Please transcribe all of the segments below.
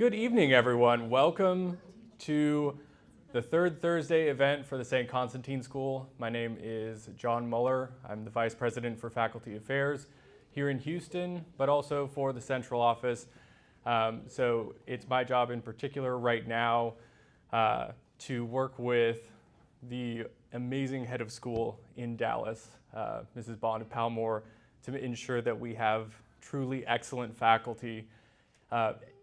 Good evening, everyone. Welcome to the third Thursday event for the Saint Constantine School. My name is Jon Mueller. I'm the Vice President for Faculty Affairs here in Houston, but also for the central office. So it's my job in particular right now to work with the amazing head of school in Dallas, Mrs. Bond Palmore, to ensure that we have truly excellent faculty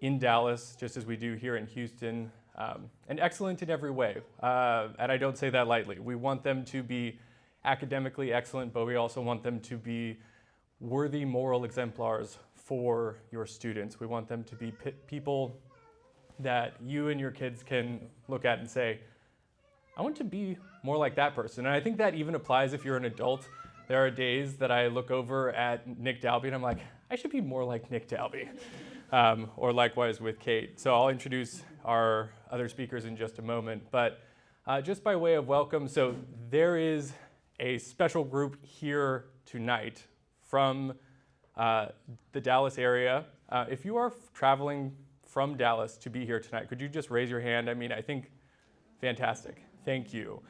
in Dallas, just as we do here in Houston, and excellent in every way. And I don't say that lightly. We want them to be academically excellent, but we also want them to be worthy moral exemplars for your students. We want them to be people that you and your kids can look at and say, I want to be more like that person. And I think that even applies if you're an adult. There are days that I look over at Nick Dalbey and I'm like, I should be more like Nick Dalbey. Or likewise with Cate. So I'll introduce our other speakers in just a moment. But just by way of welcome, so there is a special group here tonight from the Dallas area. If you are traveling from Dallas to be here tonight, could you just raise your hand? I mean, I think fantastic. Thank you.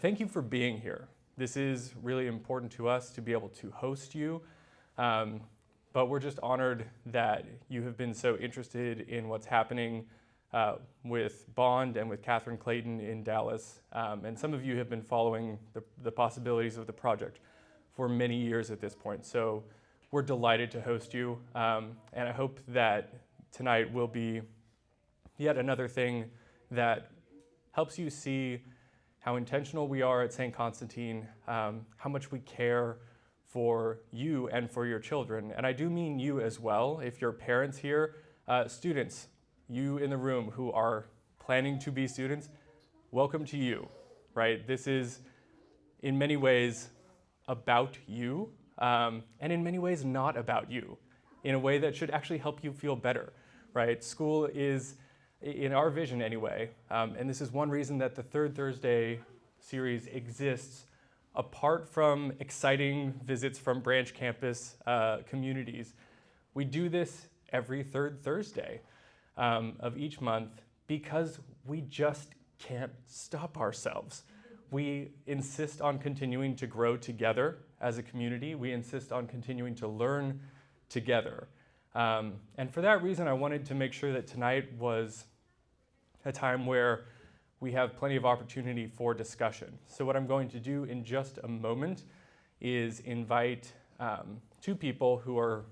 Thank you for being here. This is really important to us to be able to host you. But we're just honored that you have been so interested in what's happening with Bond and with Catherine Clayton in Dallas. And some of you have been following the possibilities of the project for many years at this point. So we're delighted to host you. And I hope that tonight will be yet another thing that helps you see how intentional we are at Saint Constantine, how much we care for you and for your children. And I do mean you as well. If you're parents here, students, you in the room who are planning to be students, welcome to you, right? This is in many ways about you, and in many ways not about you, in a way that should actually help you feel better, right? School is, in our vision anyway, and this is one reason that the Third Thursday series exists, apart from exciting visits from branch campus communities. We do this every third Thursday of each month because we just can't stop ourselves. We insist on continuing to grow together as a community. We insist on continuing to learn together. And for that reason, I wanted to make sure that tonight was a time where we have plenty of opportunity for discussion. So what I'm going to do in just a moment is invite two people who are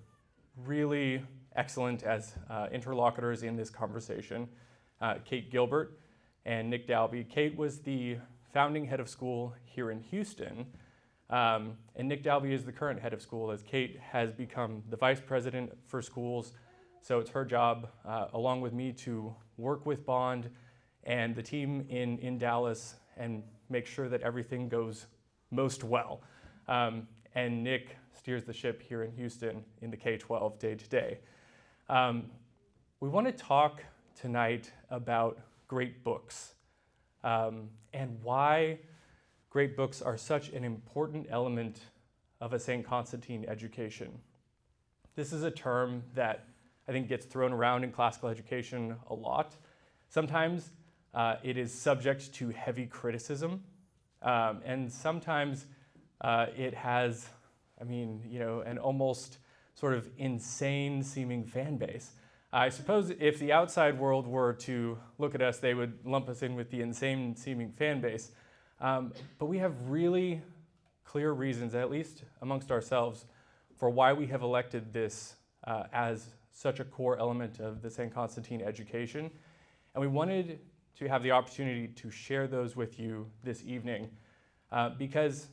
really excellent as interlocutors in this conversation, Cate Gilbert and Nick Dalbey. Cate was the founding head of school here in Houston, and Nick Dalbey is the current head of school, as Cate has become the vice president for schools. So it's her job, along with me, to work with Bond and the team in Dallas and make sure that everything goes most well. And Nick steers the ship here in Houston in the K-12 day-to-day. We want to talk tonight about great books and why great books are such an important element of a Saint Constantine education. This is a term that I think gets thrown around in classical education a lot. Sometimes it is subject to heavy criticism, and sometimes it has, an almost sort of insane seeming fan base. I suppose if the outside world were to look at us, they would lump us in with the insane seeming fan base. But we have really clear reasons, at least amongst ourselves, for why we have elected this as such a core element of the Saint Constantine education. And we wanted to have the opportunity to share those with you this evening because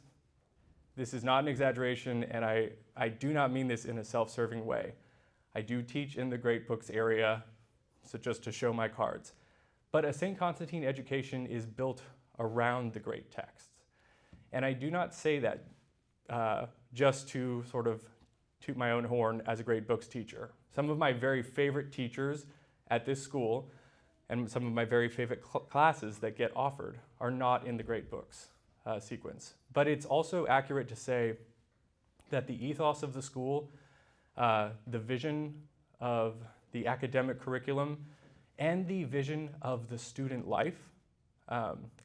this is not an exaggeration, and I do not mean this in a self-serving way. I do teach in the great books area, so just to show my cards. But a Saint Constantine education is built around the great texts. And I do not say that just to sort of toot my own horn as a great books teacher. Some of my very favorite teachers at this school and some of my very favorite classes that get offered are not in the great books sequence. But it's also accurate to say that the ethos of the school, the vision of the academic curriculum, and the vision of the student life,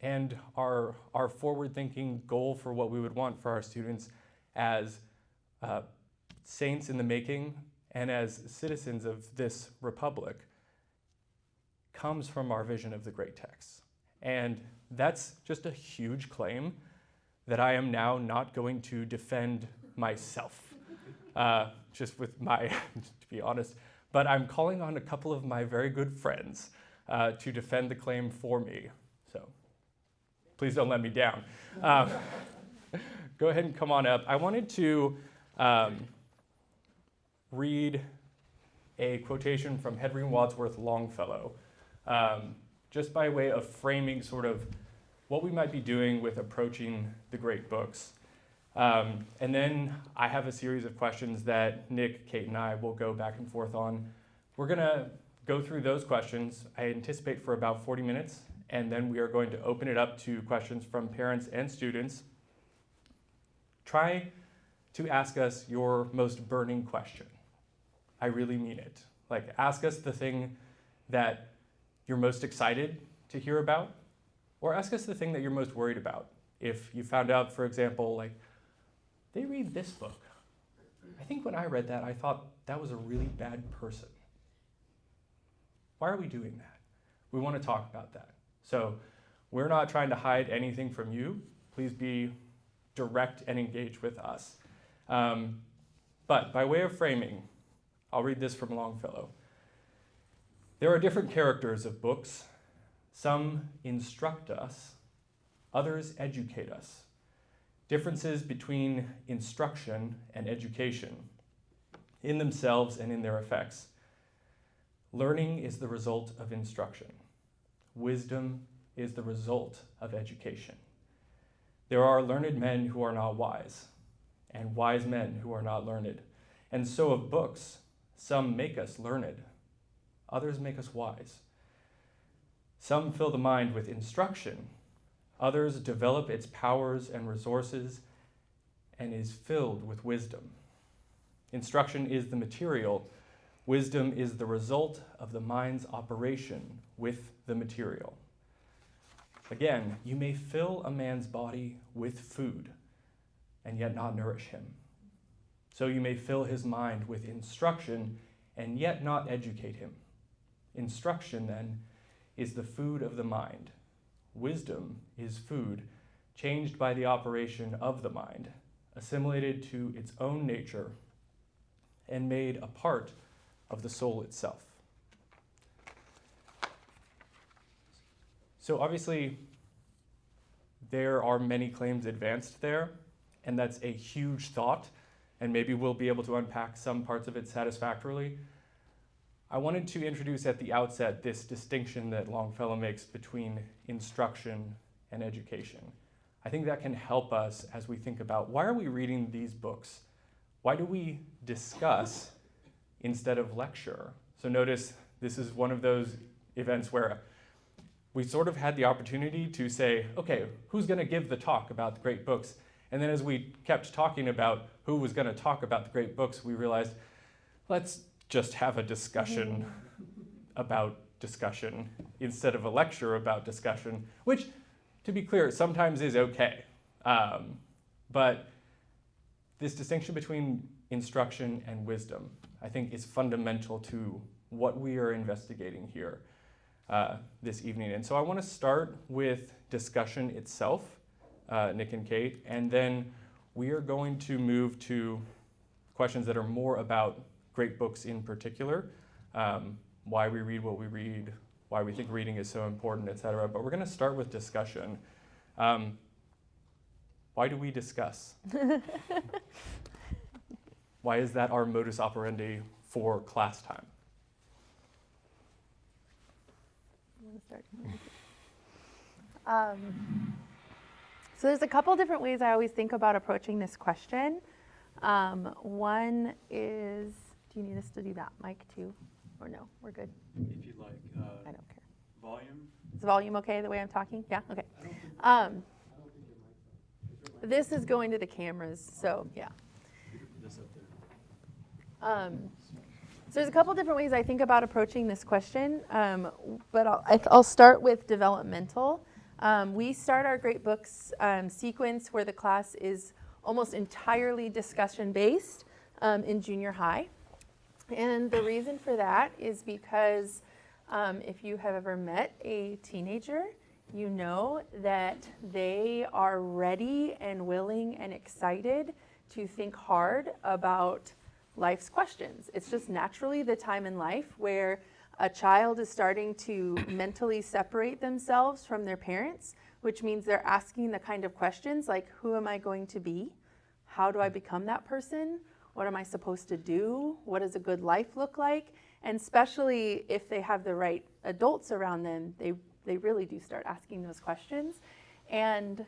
and our forward-thinking goal for what we would want for our students as saints in the making and as citizens of this republic comes from our vision of the great texts. And that's just a huge claim that I am now not going to defend myself, just with my, to be honest, but I'm calling on a couple of my very good friends to defend the claim for me. So please don't let me down. Go ahead and come on up. I wanted to read a quotation from Henry Wadsworth Longfellow, just by way of framing sort of what we might be doing with approaching the great books. And then I have a series of questions that Nick, Cate, and I will go back and forth on. We're going to go through those questions, I anticipate, for about 40 minutes, and then we are going to open it up to questions from parents and students. Try to ask us your most burning question. I really mean it. Like, ask us the thing that you're most excited to hear about, or ask us the thing that you're most worried about. If you found out, for example, like, they read this book. I think when I read that, I thought that was a really bad person. Why are we doing that? We want to talk about that. So we're not trying to hide anything from you. Please be direct and engage with us. But by way of framing, I'll read this from Longfellow. There are different characters of books. Some instruct us, others educate us. Differences between instruction and education, in themselves and in their effects. Learning is the result of instruction. Wisdom is the result of education. There are learned men who are not wise, and wise men who are not learned. And so of books, some make us learned, others make us wise. Some fill the mind with instruction, others develop its powers and resources and is filled with wisdom. Instruction is the material. Wisdom is the result of the mind's operation with the material. Again, you may fill a man's body with food and yet not nourish him. So you may fill his mind with instruction and yet not educate him. Instruction, then, is the food of the mind. Wisdom is food changed by the operation of the mind, assimilated to its own nature, and made a part of the soul itself. So obviously, there are many claims advanced there, and that's a huge thought, and maybe we'll be able to unpack some parts of it satisfactorily. I wanted to introduce at the outset this distinction that Longfellow makes between instruction and education. I think that can help us as we think about, why are we reading these books? Why do we discuss instead of lecture? So notice this is one of those events where we sort of had the opportunity to say, okay, who's going to give the talk about the great books? And then as we kept talking about who was going to talk about the great books, we realized, let's just have a discussion about discussion instead of a lecture about discussion, which, to be clear, sometimes is okay. But this distinction between instruction and wisdom, I think, is fundamental to what we are investigating here this evening. And so I want to start with discussion itself, Nick and Cate, and then we are going to move to questions that are more about great books in particular, why we read what we read, why we think reading is so important, et cetera. But we're going to start with discussion. Why do we discuss? Why is that our modus operandi for class time? You want to start? So there's a couple different ways I always think about approaching this question. One is, do you need us to do that mic too? Or no, we're good? If you'd like. I don't care. Volume? Is the volume okay the way I'm talking? Yeah, okay. This is going to the cameras, so yeah. This up there. So there's a couple different ways I think about approaching this question, but I'll start with developmental. We start our Great Books sequence where the class is almost entirely discussion-based in junior high. And the reason for that is because if you have ever met a teenager, you know that they are ready and willing and excited to think hard about life's questions. It's just naturally the time in life where a child is starting to mentally separate themselves from their parents, which means they're asking the kind of questions like, who am I going to be? How do I become that person? What am I supposed to do? What does a good life look like? And especially if they have the right adults around them, they really do start asking those questions. And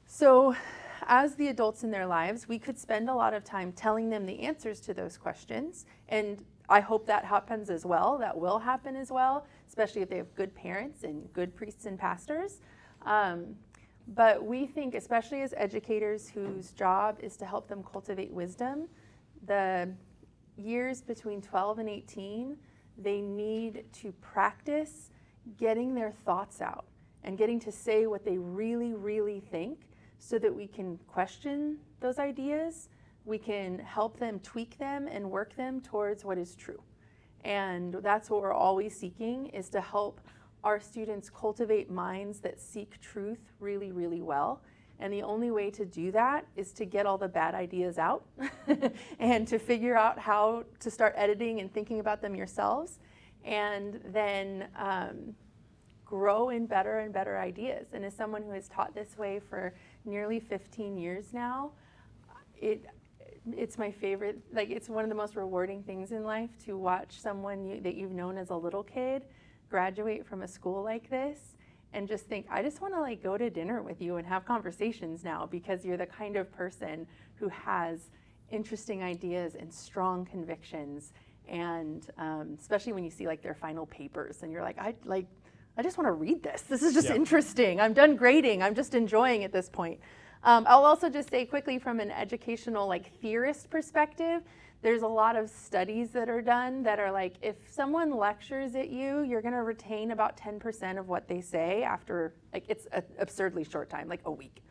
so as the adults in their lives, we could spend a lot of time telling them the answers to those questions. And I hope that happens as well. That will happen as well, especially if they have good parents and good priests and pastors. But we think, especially as educators whose job is to help them cultivate wisdom, the years between 12 and 18, they need to practice getting their thoughts out and getting to say what they really, really think so that we can question those ideas, we can help them tweak them and work them towards what is true. And that's what we're always seeking, is to help our students cultivate minds that seek truth really, really well. And the only way to do that is to get all the bad ideas out and to figure out how to start editing and thinking about them yourselves, and then grow in better and better ideas. And as someone who has taught this way for nearly 15 years now, it's my favorite, like it's one of the most rewarding things in life to watch someone that you've known as a little kid graduate from a school like this and just think, I just want to like go to dinner with you and have conversations now, because you're the kind of person who has interesting ideas and strong convictions. And especially when you see like their final papers and you're like, I just want to read this. This is just interesting. I'm done grading. I'm just enjoying at this point. I'll also just say quickly from an educational like theorist perspective, there's a lot of studies that are done that are like, if someone lectures at you, you're going to retain about 10% of what they say after, like, it's an absurdly short time, like a week.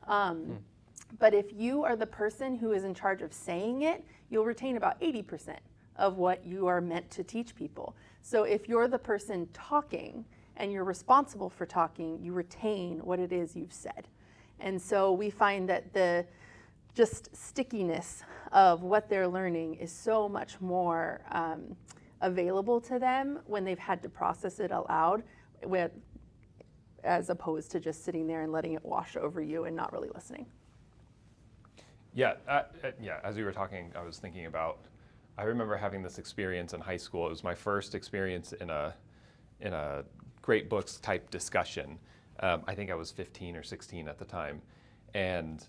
But if you are the person who is in charge of saying it, you'll retain about 80% of what you are meant to teach people. So if you're the person talking and you're responsible for talking, you retain what it is you've said. And so we find that the just stickiness of what they're learning is so much more available to them when they've had to process it aloud, as opposed to just sitting there and letting it wash over you and not really listening. Yeah, as we were talking, I was thinking about, I remember having this experience in high school. It was my first experience in a Great Books type discussion. I think I was 15 or 16 at the time. And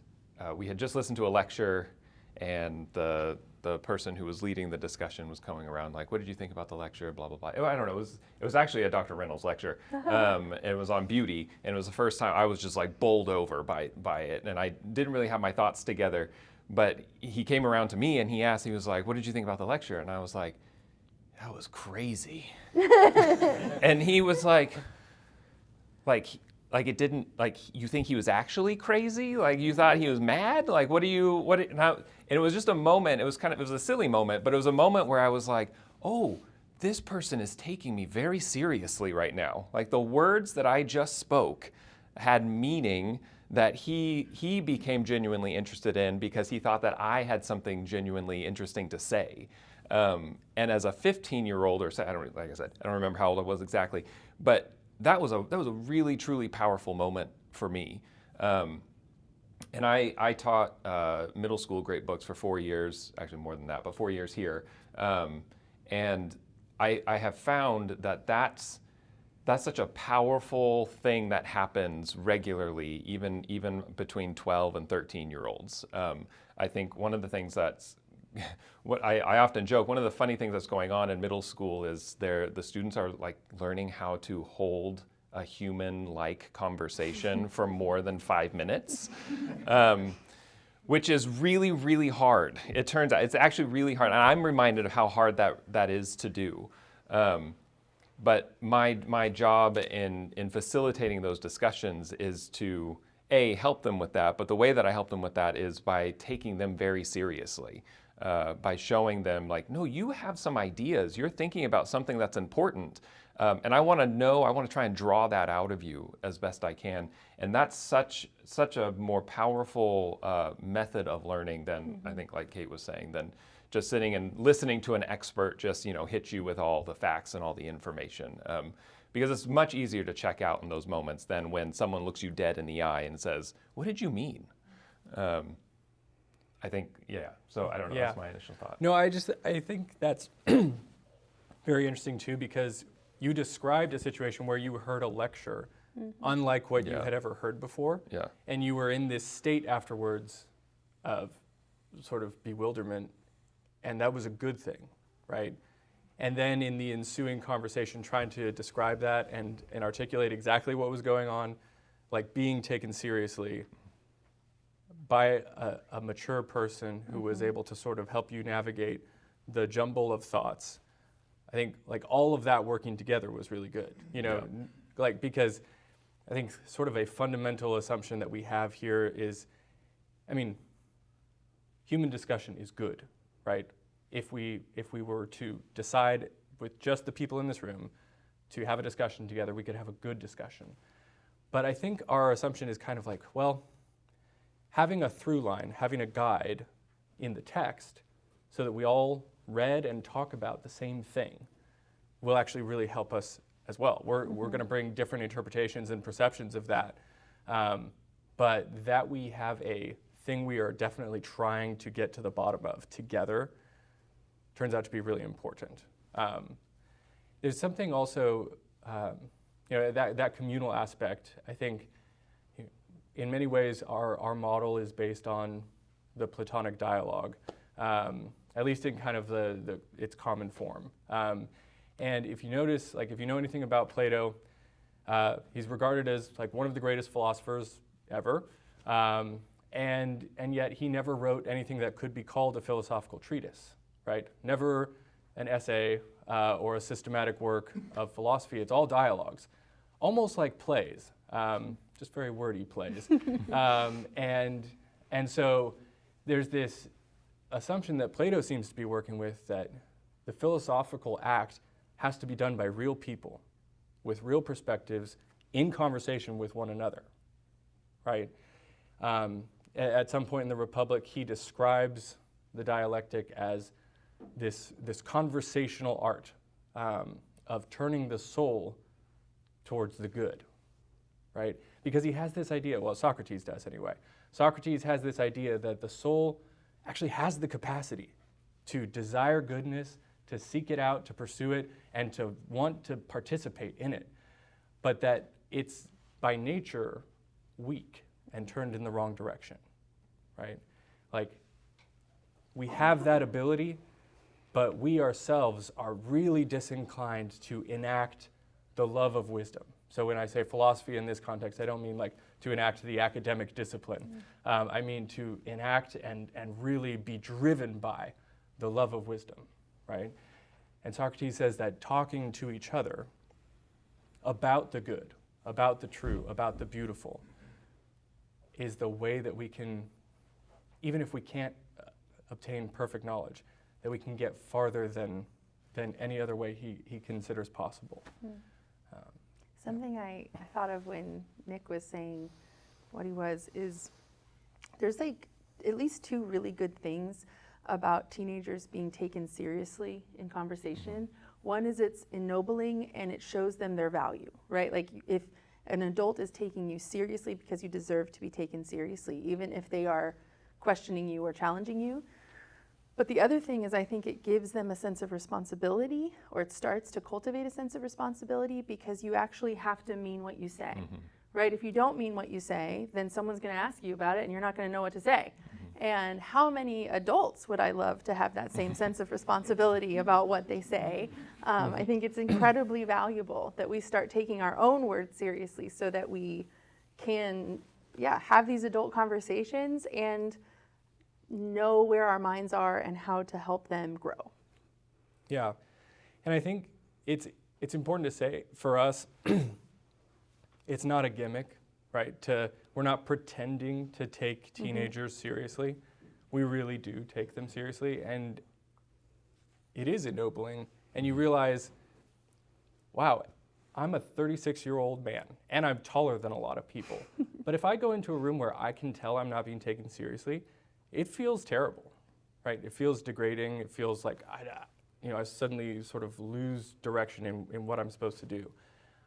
we had just listened to a lecture, and the person who was leading the discussion was coming around like, what did you think about the lecture, blah, blah, blah. I don't know, it was actually a Dr. Reynolds lecture. It was on beauty, and it was the first time I was just like bowled over by it, and I didn't really have my thoughts together. But he came around to me and he was like, what did you think about the lecture? And I was like, that was crazy. And he was like it didn't, like, you think he was actually crazy? Like, you thought he was mad? Like, and it was just a moment, it was a silly moment, but it was a moment where I was like, oh, this person is taking me very seriously right now. Like, the words that I just spoke had meaning that he became genuinely interested in because he thought that I had something genuinely interesting to say. And as a 15-year-old, I don't remember how old I was exactly, but that was a really, truly powerful moment for me. And I taught middle school Great Books for 4 years, actually more than that, but 4 years here. And I have found that that's such a powerful thing that happens regularly, even between 12 and 13-year-olds. I think one of the things that's, what I often joke, one of the funny things that's going on in middle school is the students are like learning how to hold a human-like conversation for more than 5 minutes, which is really, really hard. It turns out it's actually really hard. And I'm reminded of how hard that is to do. But my job in facilitating those discussions is to, help them with that. But the way that I help them with that is by taking them very seriously, by showing them like, no, you have some ideas. You're thinking about something that's important. And I want to try and draw that out of you as best I can. And that's such a more powerful method of learning than, I think, like Cate was saying, than just sitting and listening to an expert just, hit you with all the facts and all the information. Because it's much easier to check out in those moments than when someone looks you dead in the eye and says, what did you mean? I think, so I don't know, that's my initial thought. No, I think that's very interesting too, because you described a situation where you heard a lecture unlike what you had ever heard before. Yeah. And you were in this state afterwards of sort of bewilderment, and that was a good thing, right? And then in the ensuing conversation, trying to describe that and articulate exactly what was going on, like being taken seriously by a mature person who was able to sort of help you navigate the jumble of thoughts. I think like all of that working together was really good, like because I think sort of a fundamental assumption that we have here is, human discussion is good, right? If we were to decide with just the people in this room to have a discussion together, we could have a good discussion. But I think our assumption is kind of like, well, having a through line, having a guide in the text so that we all read and talk about the same thing will actually really help us as well. We're going to bring different interpretations and perceptions of that. But that we have a thing we are definitely trying to get to the bottom of together turns out to be really important. There's something also, that communal aspect, I think, in many ways, our model is based on the Platonic dialogue, at least in kind of its common form. And if you notice, like if you know anything about Plato, he's regarded as like one of the greatest philosophers ever, and yet he never wrote anything that could be called a philosophical treatise, right? Never an essay or a systematic work of philosophy. It's all dialogues, almost like plays. Just very wordy plays. And so there's this assumption that Plato seems to be working with, that the philosophical act has to be done by real people with real perspectives in conversation with one another, right? At some point in the Republic, he describes the dialectic as this conversational art of turning the soul towards the good, right? Because he has this idea, well, Socrates does anyway. Socrates has this idea that the soul actually has the capacity to desire goodness, to seek it out, to pursue it, and to want to participate in it, but that it's by nature weak and turned in the wrong direction, right? Like, we have that ability, but we ourselves are really disinclined to enact the love of wisdom. So when I say philosophy in this context, I don't mean like to enact the academic discipline. I mean to enact and really be driven by the love of wisdom, right? And Socrates says that talking to each other about the good, about the true, about the beautiful, is the way that we can, even if we can't obtain perfect knowledge, that we can get farther than any other way he considers possible. Something I thought of when Nick was saying what he was is there's like at least two really good things about teenagers being taken seriously in conversation. One is it's ennobling and it shows them their value, right? Like if an adult is taking you seriously because you deserve to be taken seriously, even if they are questioning you or challenging you. But the other thing is I think it gives them a sense of responsibility, or it starts to cultivate a sense of responsibility, because you actually have to mean what you say, right? If you don't mean what you say, then someone's going to ask you about it and you're not going to know what to say. And how many adults would I love to have that same sense of responsibility about what they say? I think it's incredibly valuable that we start taking our own words seriously so that we can, have these adult conversations and know where our minds are and how to help them grow. Yeah, and I think it's important to say for us, it's not a gimmick, right? We're not pretending to take teenagers seriously. We really do take them seriously, and it is ennobling. And you realize, wow, I'm a 36-year-old man, and I'm taller than a lot of people. But if I go into a room where I can tell I'm not being taken seriously, it feels terrible, right? It feels degrading. It feels like I suddenly sort of lose direction in what I'm supposed to do.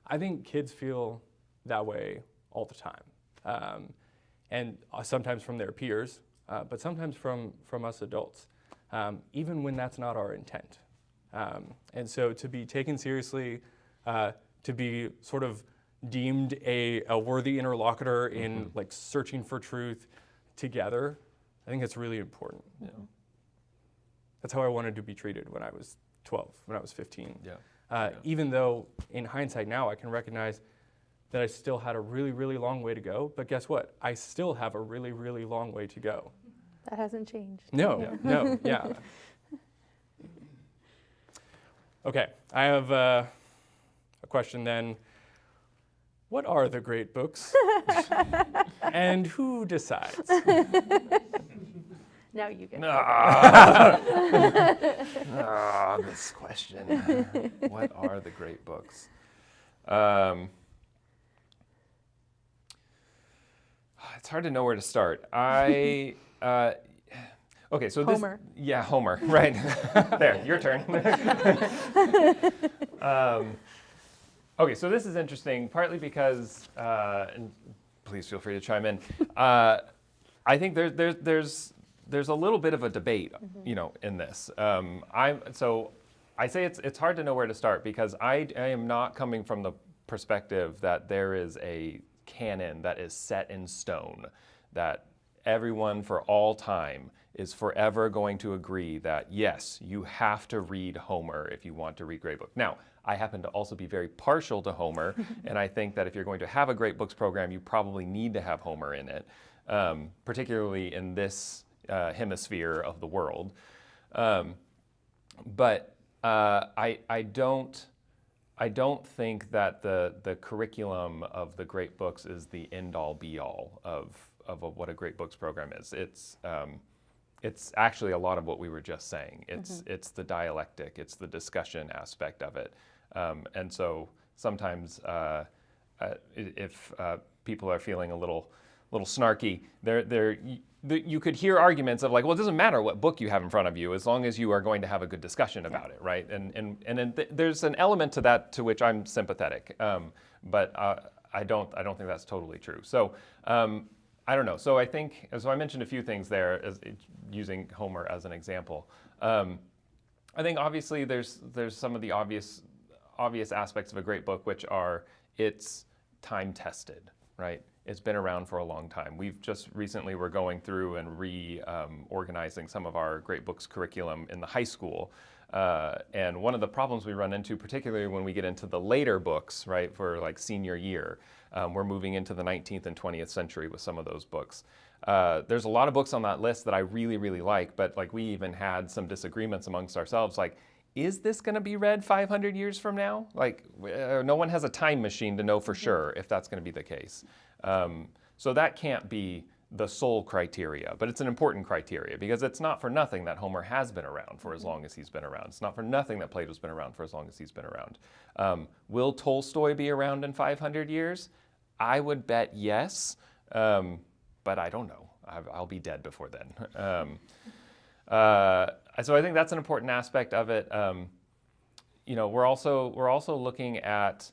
I think kids feel that way all the time, and sometimes from their peers, but sometimes from us adults, even when that's not our intent. And so to be taken seriously, to be sort of deemed a worthy interlocutor in like searching for truth together, I think it's really important. Yeah. That's how I wanted to be treated when I was 12, when I was 15. Yeah. Even though in hindsight now I can recognize that I still had a really, really long way to go, but guess what? I still have a really, really long way to go. That hasn't changed. No, yeah. Okay, I have a question then. What are the great books? And who decides? Now you get This question. What are the great books? It's hard to know where to start. Okay, so Homer. Homer, right. There, your turn. Okay, so this is interesting, partly because, and please feel free to chime in. I think there's a little bit of a debate, in this. So I say it's hard to know where to start because I am not coming from the perspective that there is a canon that is set in stone, that everyone for all time is forever going to agree that, yes, you have to read Homer if you want to read great books. Now, I happen to also be very partial to Homer, and I think that if you're going to have a great books program, you probably need to have Homer in it, particularly in this hemisphere of the world. But I don't think that the curriculum of the great books is the end-all be-all of what a great books program is. It's actually a lot of what we were just saying. It's the dialectic, it's the discussion aspect of it. And so sometimes if people are feeling a little snarky, you could hear arguments of like, well, it doesn't matter what book you have in front of you as long as you are going to have a good discussion about it, right? And there's an element to that to which I'm sympathetic, but I don't think that's totally true. So I don't know. So I mentioned a few things there as using Homer as an example. I think obviously there's some of the obvious aspects of a great book, which are it's time tested, right? It's been around for a long time. We've just recently were going through and reorganizing some of our great books curriculum in the high school. And one of the problems we run into, particularly when we get into the later books, right, for like senior year, we're moving into the 19th and 20th century with some of those books. There's a lot of books on that list that I really, really like, but like we even had some disagreements amongst ourselves, like, is this going to be read 500 years from now? Like, no one has a time machine to know for sure if that's going to be the case. So that can't be the sole criteria, but it's an important criteria because it's not for nothing that Homer has been around for as long as he's been around. It's not for nothing that Plato's been around for as long as he's been around. Will Tolstoy be around in 500 years? I would bet yes, but I don't know. I'll be dead before then. So I think that's an important aspect of it. We're also looking at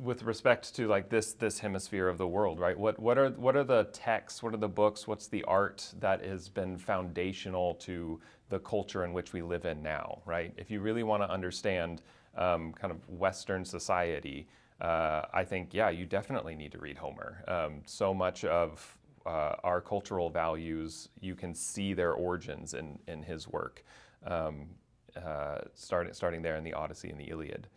with respect to like this hemisphere of the world, right? What are the texts? What are the books? What's the art that has been foundational to the culture in which we live in now, right? If you really want to understand kind of Western society, I think you definitely need to read Homer. So much of our cultural values, you can see their origins in his work, starting there in the Odyssey and the Iliad.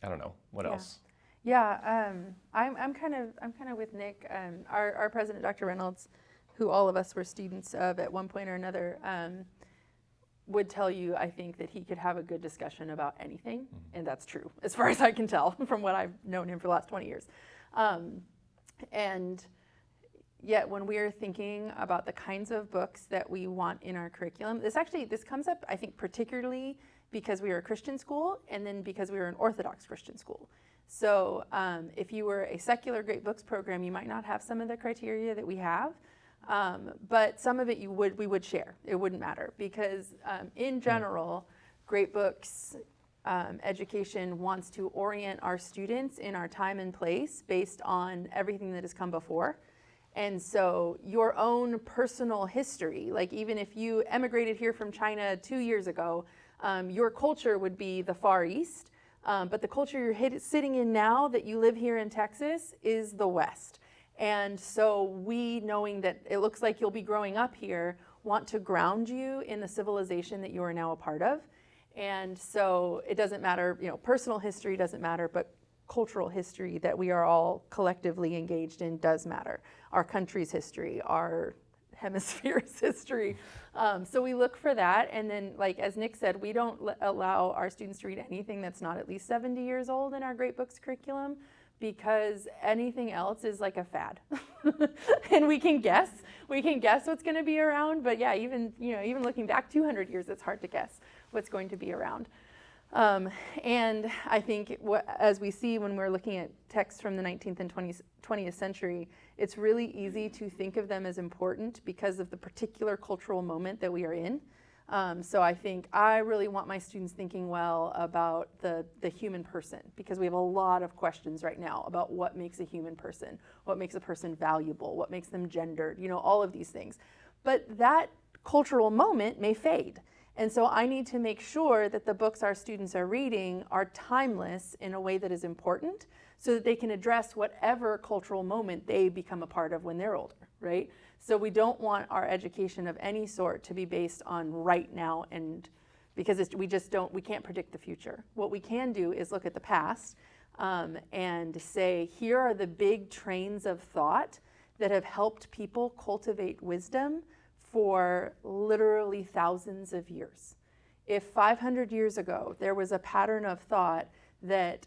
I don't know. What else? Yeah, I'm kind of with Nick. Our president, Dr. Reynolds, who all of us were students of at one point or another, would tell you, I think, that he could have a good discussion about anything, and that's true, as far as I can tell from what I've known him for the last 20 years. And yet, when we're thinking about the kinds of books that we want in our curriculum, this comes up, I think, particularly because we were a Christian school, and then because we were an Orthodox Christian school. So if you were a secular great books program, you might not have some of the criteria that we have. But some of it we would share. It wouldn't matter because in general, great books education wants to orient our students in our time and place based on everything that has come before. And so your own personal history, like even if you emigrated here from China 2 years ago, your culture would be the Far East. But the culture you're sitting in now that you live here in Texas is the West. And so we, knowing that it looks like you'll be growing up here, want to ground you in the civilization that you are now a part of. And so it doesn't matter, personal history doesn't matter, but cultural history that we are all collectively engaged in does matter. Our country's history, our hemisphere's history. So we look for that. And then, like as Nick said, we don't allow our students to read anything that's not at least 70 years old in our Great Books curriculum, because anything else is like a fad. And we can guess what's going to be around, but yeah, even looking back 200 years, it's hard to guess what's going to be around. And I think as we see when we're looking at texts from the 19th and 20th century, it's really easy to think of them as important because of the particular cultural moment that we are in. So I think I really want my students thinking well about the human person, because we have a lot of questions right now about what makes a human person, what makes a person valuable, what makes them gendered, all of these things. But that cultural moment may fade. And so I need to make sure that the books our students are reading are timeless in a way that is important so that they can address whatever cultural moment they become a part of when they're older, right? So we don't want our education of any sort to be based on right now, and because we can't predict the future. What we can do is look at the past and say, here are the big trains of thought that have helped people cultivate wisdom for literally thousands of years. If 500 years ago there was a pattern of thought that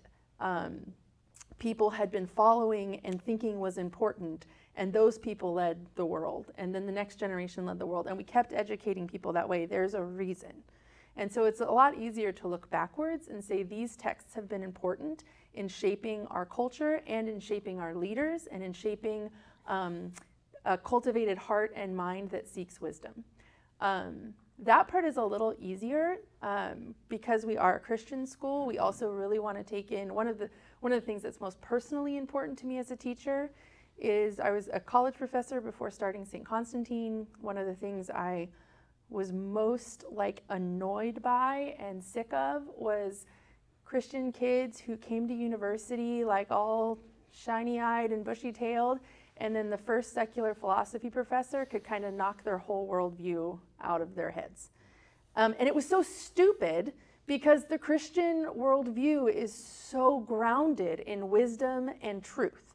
people had been following and thinking was important, and those people led the world, and then the next generation led the world, and we kept educating people that way, there's a reason. And so it's a lot easier to look backwards and say these texts have been important in shaping our culture and in shaping our leaders and in shaping a cultivated heart and mind that seeks wisdom. That part is a little easier because we are a Christian school. We also really want to take in one of the things that's most personally important to me as a teacher is I was a college professor before starting Saint Constantine. One of the things I was most annoyed by and sick of was Christian kids who came to university all shiny-eyed and bushy-tailed, and then the first secular philosophy professor could kind of knock their whole worldview out of their heads. And it was so stupid because the Christian worldview is so grounded in wisdom and truth.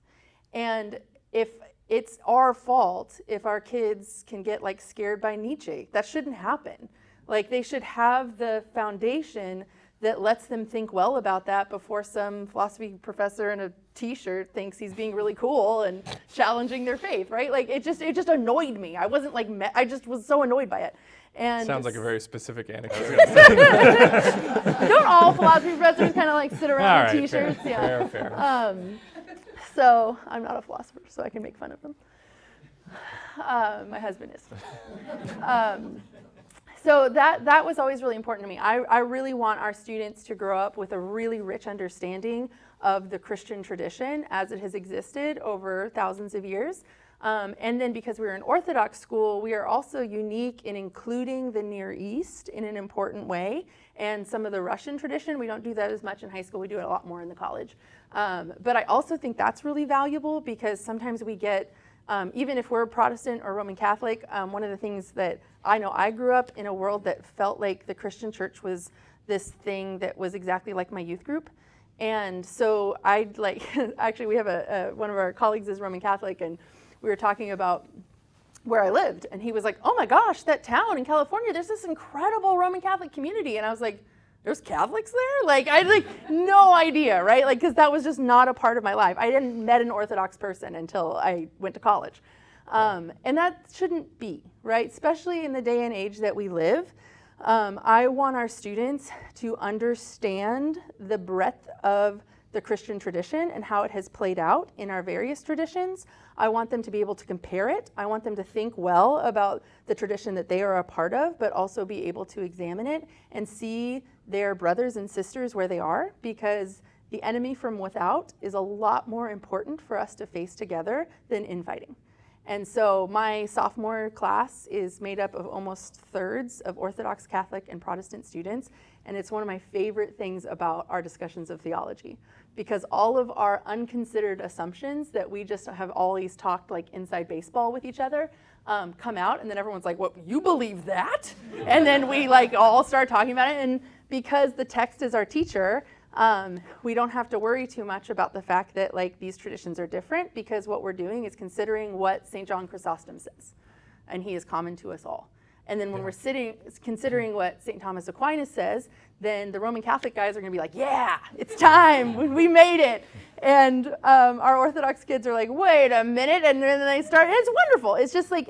And if it's our fault if our kids can get scared by Nietzsche, that shouldn't happen. They should have the foundation that lets them think well about that before some philosophy professor in a t-shirt thinks he's being really cool and challenging their faith, right? It just annoyed me. I wasn't I just was so annoyed by it. And sounds like a very specific anecdote. Don't all philosophy professors kind of sit around in t-shirts? Fair, yeah. fair. So I'm not a philosopher, so I can make fun of them. My husband is. So that was always really important to me. I really want our students to grow up with a really rich understanding of the Christian tradition as it has existed over thousands of years. And then because we're an Orthodox school, we are also unique in including the Near East in an important way. And some of the Russian tradition, we don't do that as much in high school. We do it a lot more in the college. But I also think that's really valuable because sometimes we get, even if we're Protestant or Roman Catholic, one of the things that I know, I grew up in a world that felt like the Christian church was this thing that was exactly like my youth group. And so I'd like, actually we have one of our colleagues is Roman Catholic, and we were talking about where I lived, and he was like, oh my gosh, that town in California, there's this incredible Roman Catholic community. And I was like, there's Catholics there? Like, I had like no idea, right? Like, because that was just not a part of my life. I hadn't met an Orthodox person until I went to college. And that shouldn't be, right? Especially in the day and age that we live. I want our students to understand the breadth of the Christian tradition and how it has played out in our various traditions. I want them to be able to compare it. I want them to think well about the tradition that they are a part of, but also be able to examine it and see their brothers and sisters where they are, because the enemy from without is a lot more important for us to face together than infighting. And so my sophomore class is made up of almost thirds of Orthodox, Catholic, and Protestant students. And it's one of my favorite things about our discussions of theology, because all of our unconsidered assumptions that we just have always talked like inside baseball with each other come out, and then everyone's like, what, you believe that? And then we like all start talking about it. And because the text is our teacher, we don't have to worry too much about the fact that like these traditions are different, because what we're doing is considering what St. John Chrysostom says, and he is common to us all. And then when we're considering what St. Thomas Aquinas says, then the Roman Catholic guys are going to be like, yeah, it's time, we made it. And our Orthodox kids are like, wait a minute, and then they start, it's wonderful. It's just like,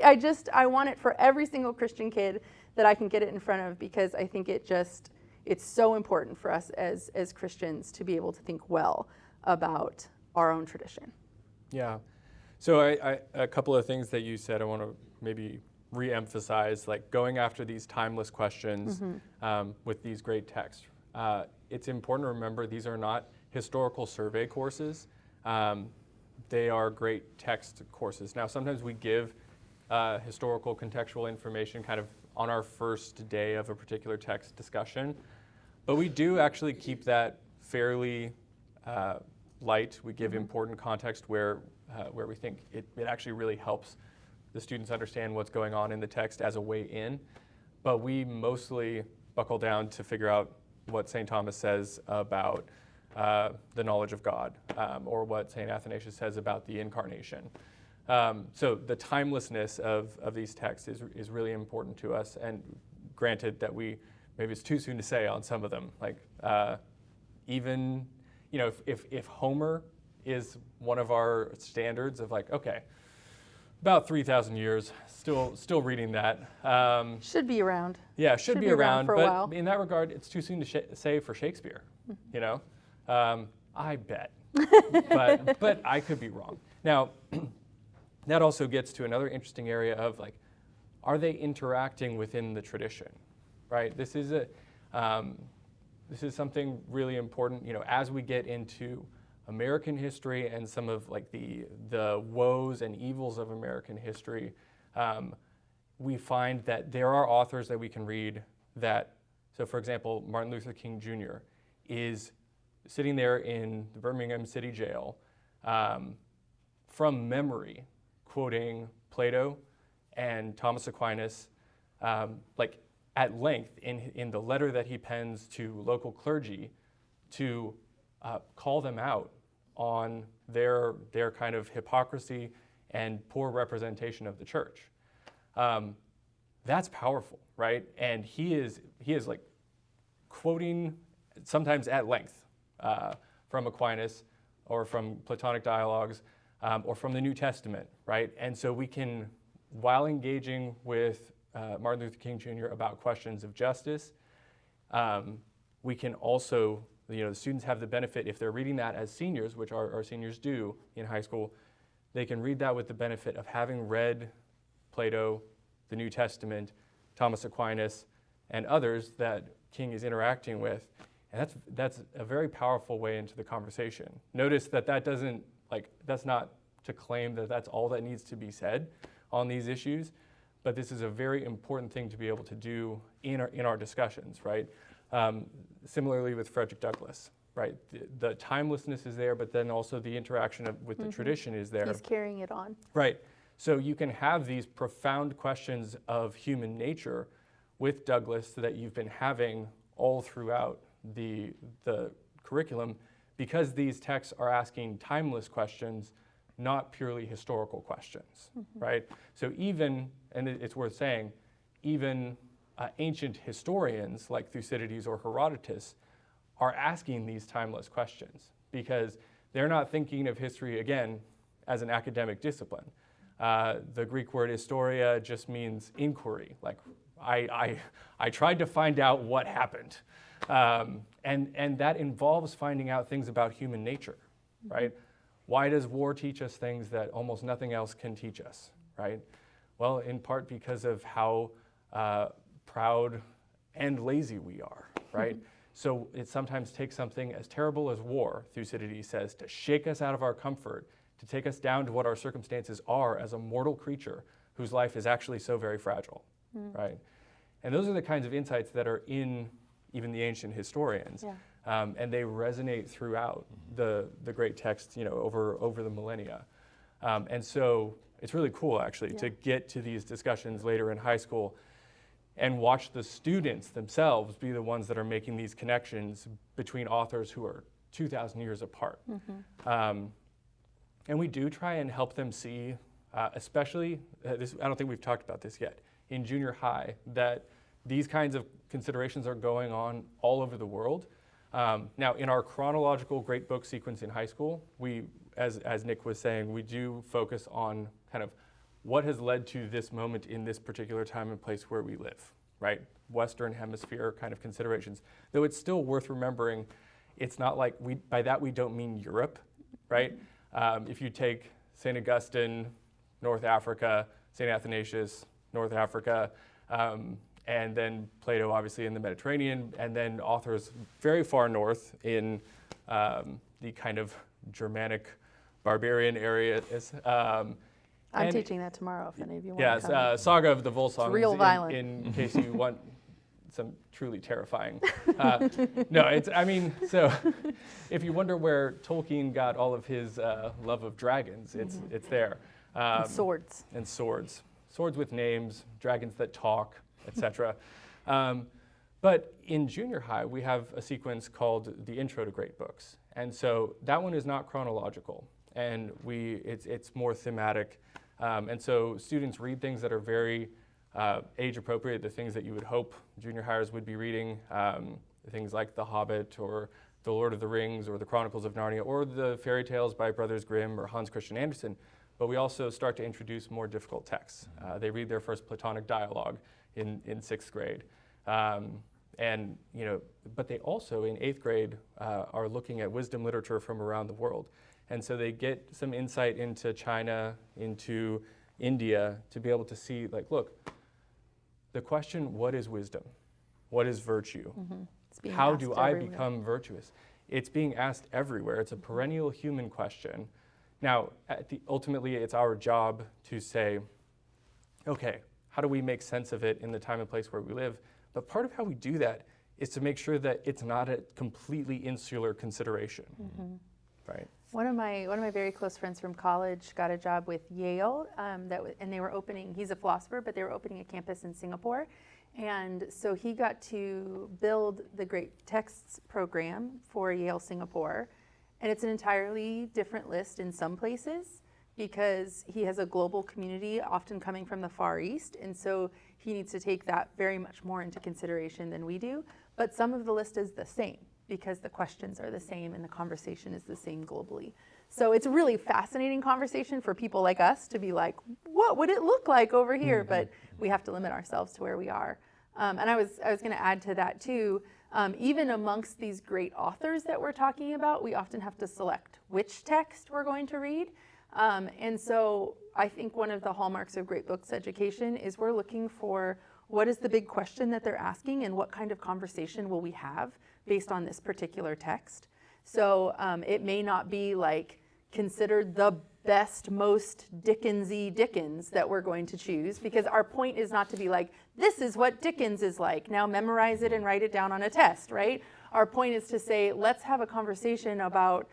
I want it for every single Christian kid that I can get it in front of, because I think it's so important for us as Christians to be able to think well about our own tradition. Yeah. So a couple of things that you said I want to maybe re-emphasize, like going after these timeless questions with these great texts. It's important to remember these are not historical survey courses. They are great text courses. Now, sometimes we give historical contextual information kind of on our first day of a particular text discussion, but we do actually keep that fairly light. We give important context where we think it actually really helps the students understand what's going on in the text as a way in, but we mostly buckle down to figure out what St. Thomas says about the knowledge of God, or what St. Athanasius says about the incarnation. So the timelessness of these texts is really important to us, and granted that maybe it's too soon to say on some of them, like even, you know, if Homer is one of our standards of like, okay, about 3,000 years, still reading that. Should be around. Yeah, should be around for a but while. in that regard, it's too soon to say for Shakespeare, you know? I bet, but I could be wrong. Now, that also gets to another interesting area of like, are they interacting within the tradition, right? This is something really important, you know, as we get into American history and some of like the woes and evils of American history, we find that there are authors that we can read that, so for example, Martin Luther King Jr. is sitting there in the Birmingham City Jail from memory, quoting Plato and Thomas Aquinas, like at length in the letter that he pens to local clergy to call them out on their kind of hypocrisy and poor representation of the church. That's powerful, right? And he is like quoting sometimes at length from Aquinas or from Platonic dialogues or from the New Testament, right? And so we can, while engaging with Martin Luther King Jr. about questions of justice, we can also, you know, the students have the benefit, if they're reading that as seniors, which our seniors do in high school, they can read that with the benefit of having read Plato, the New Testament, Thomas Aquinas, and others that King is interacting with. And that's a very powerful way into the conversation. Notice that doesn't, like, that's not to claim that that's all that needs to be said on these issues, but this is a very important thing to be able to do in our discussions, right? Similarly with Frederick Douglass, right? The timelessness is there, but then also the interaction with the tradition is there. He's carrying it on. Right. So you can have these profound questions of human nature with Douglass that you've been having all throughout the curriculum, because these texts are asking timeless questions, not purely historical questions, right? So even, and it's worth saying, even ancient historians like Thucydides or Herodotus are asking these timeless questions because they're not thinking of history, again, as an academic discipline. The Greek word historia just means inquiry, like I tried to find out what happened. And that involves finding out things about human nature, right? Why does war teach us things that almost nothing else can teach us, right? Well, in part because of how proud and lazy we are, right? So it sometimes takes something as terrible as war, Thucydides says, to shake us out of our comfort, to take us down to what our circumstances are as a mortal creature whose life is actually so very fragile, right? And those are the kinds of insights that are in even the ancient historians, and they resonate throughout the great texts, over the millennia. And so it's really cool, actually, to get to these discussions later in high school and watch the students themselves be the ones that are making these connections between authors who are 2,000 years apart. And we do try and help them see, especially, I don't think we've talked about this yet, in junior high, that these kinds of considerations are going on all over the world. Now, in our chronological great book sequence in high school, we, as Nick was saying, we do focus on kind of what has led to this moment in this particular time and place where we live, right? Western Hemisphere kind of considerations. Though it's still worth remembering, it's not like, by that we don't mean Europe, right? If you take St. Augustine, North Africa, St. Athanasius, North Africa, and then Plato, obviously, in the Mediterranean, and then authors very far north in the kind of Germanic barbarian areas. I'm teaching that tomorrow if any of you want to come. Yes, Saga of the Volsungs, real violent. in case you want some truly terrifying. So if you wonder where Tolkien got all of his love of dragons, it's there. And swords. And swords. Swords with names, dragons that talk, etc. But in junior high, we have a sequence called the Intro to Great Books. And so that one is not chronological, and it's more thematic. And so students read things that are very age appropriate, the things that you would hope junior hires would be reading, things like The Hobbit or The Lord of the Rings or The Chronicles of Narnia or the fairy tales by Brothers Grimm or Hans Christian Andersen. But we also start to introduce more difficult texts. They read their first Platonic dialogue in sixth grade. But they also in eighth grade are looking at wisdom literature from around the world. And so they get some insight into China, into India, to be able to see, like, look, the question, what is wisdom? What is virtue? How do I become virtuous? It's being asked everywhere. It's a perennial human question. Now, ultimately, it's our job to say, okay, how do we make sense of it in the time and place where we live? But part of how we do that is to make sure that it's not a completely insular consideration, right? One of my very close friends from college got a job with Yale, and they were opening. He's a philosopher, but they were opening a campus in Singapore, and so he got to build the Great Texts program for Yale Singapore, and it's an entirely different list in some places because he has a global community, often coming from the Far East, and so he needs to take that very much more into consideration than we do. But some of the list is the same, because the questions are the same and the conversation is the same globally. So it's a really fascinating conversation for people like us to be like, what would it look like over here? But we have to limit ourselves to where we are. And I was going to add to that too, even amongst these great authors that we're talking about, we often have to select which text we're going to read. And so I think one of the hallmarks of great books education is we're looking for what is the big question that they're asking and what kind of conversation will we have based on this particular text. So it may not be like considered the best, most Dickens-y Dickens that we're going to choose, because our point is not to be like, this is what Dickens is like, now memorize it and write it down on a test, right? Our point is to say, let's have a conversation about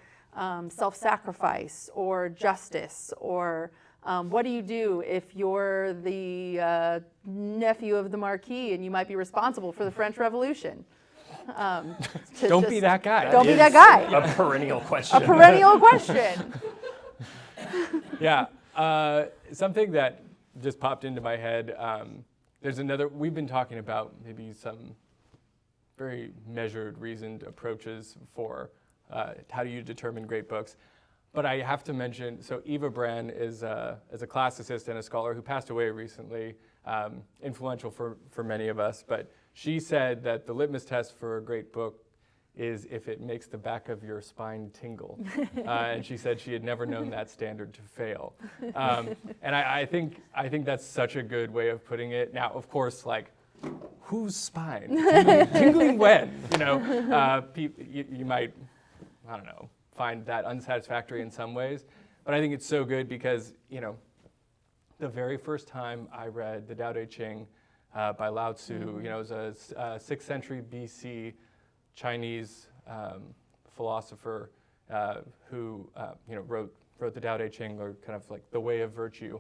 self-sacrifice or justice, or what do you do if you're the nephew of the Marquis and you might be responsible for the French Revolution? Don't be that guy. Don't be that guy. A perennial question. A perennial question. Yeah. Something that just popped into my head. There's another. We've been talking about maybe some very measured, reasoned approaches for how do you determine great books. But I have to mention, so Eva Brand is a classicist and a scholar who passed away recently, influential for many of us. But she said that the litmus test for a great book is if it makes the back of your spine tingle. And she said she had never known that standard to fail. And I think that's such a good way of putting it. Now, of course, like, whose spine? Tingling when? You might, I don't know, find that unsatisfactory in some ways. But I think it's so good because, the very first time I read the Tao Te Ching by Lao Tzu, it was a 6th century BC Chinese philosopher who wrote the Tao Te Ching, or kind of like the way of virtue.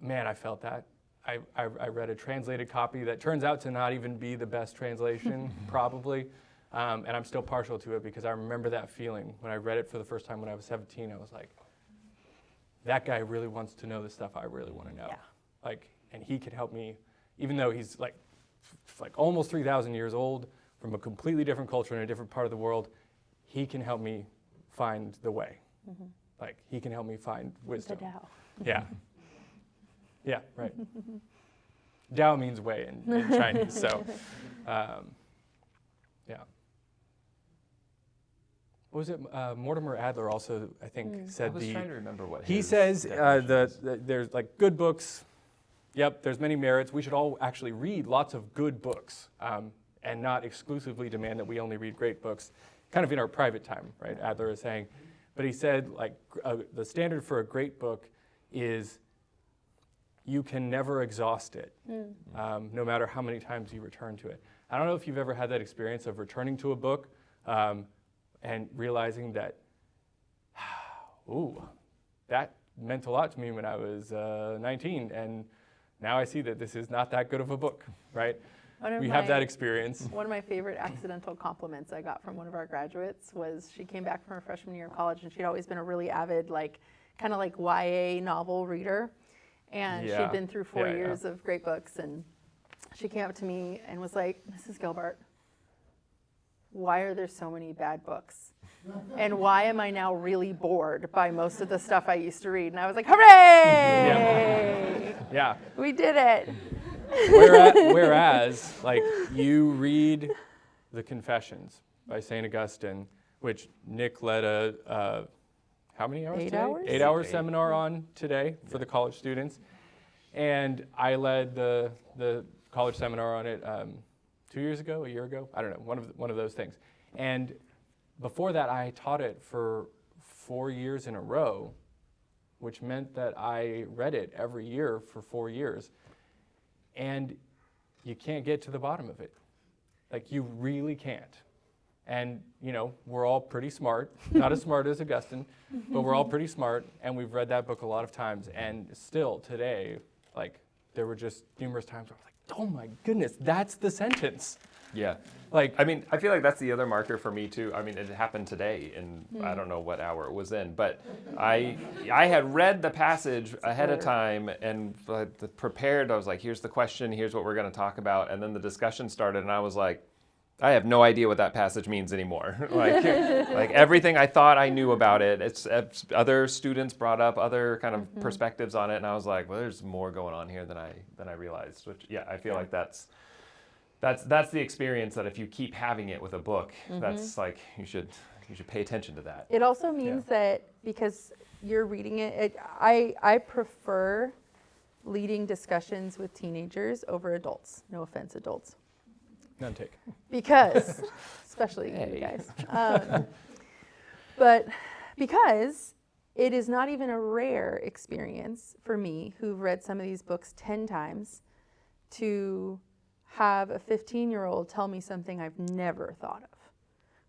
Man, I felt that. I read a translated copy that turns out to not even be the best translation, probably. And I'm still partial to it because I remember that feeling when I read it for the first time when I was 17. I was like, that guy really wants to know the stuff I really want to know. Yeah. And he could help me, even though he's like almost 3,000 years old, from a completely different culture in a different part of the world. He can help me find the way. Mm-hmm. He can help me find wisdom. The Tao. Yeah. Yeah, right. Tao means way in Chinese, so yeah. What was it? Mortimer Adler also, I think, said I was trying to remember what he his says there's like good books. Yep, there's many merits. We should all actually read lots of good books and not exclusively demand that we only read great books, kind of in our private time, right? Adler is saying. But he said, the standard for a great book is you can never exhaust it, no matter how many times you return to it. I don't know if you've ever had that experience of returning to a book and realizing that, that meant a lot to me when I was 19, and now I see that this is not that good of a book, right? We have that experience. One of my favorite accidental compliments I got from one of our graduates was she came back from her freshman year of college, and she'd always been a really avid, kind of YA novel reader. And she'd been through 4 years of great books, and she came up to me and was like, Mrs. Gilbert, why are there so many bad books? And why am I now really bored by most of the stuff I used to read? And I was like, hooray! Yeah. We did it. Whereas, you read the Confessions by St. Augustine, which Nick led a how many hours 8 today? hours? 8 hour seminar on today for the college students. And I led the college seminar on it 2 years ago, a year ago, I don't know, one of those things. And before that, I taught it for 4 years in a row, which meant that I read it every year for 4 years. And you can't get to the bottom of it. You really can't. And, we're all pretty smart, not as smart as Augustine, but we're all pretty smart, and we've read that book a lot of times. And still today, there were just numerous times where I was like, oh my goodness, that's the sentence. Yeah. I feel like that's the other marker for me too. It happened today in, I don't know what hour it was in, but I had read the passage ahead of time and prepared. I was like, here's the question, here's what we're going to talk about. And then the discussion started and I was like, I have no idea what that passage means anymore. Everything I thought I knew about it, it's other students brought up other kind of perspectives on it, and I was like, well, there's more going on here than I realized. Which, I feel like that's the experience that if you keep having it with a book, that's you should pay attention to that. It also means that because you're reading it, I prefer leading discussions with teenagers over adults. No offense, adults. None take. Because, especially you guys. But because it is not even a rare experience for me, who've read some of these books 10 times, to have a 15-year-old tell me something I've never thought of,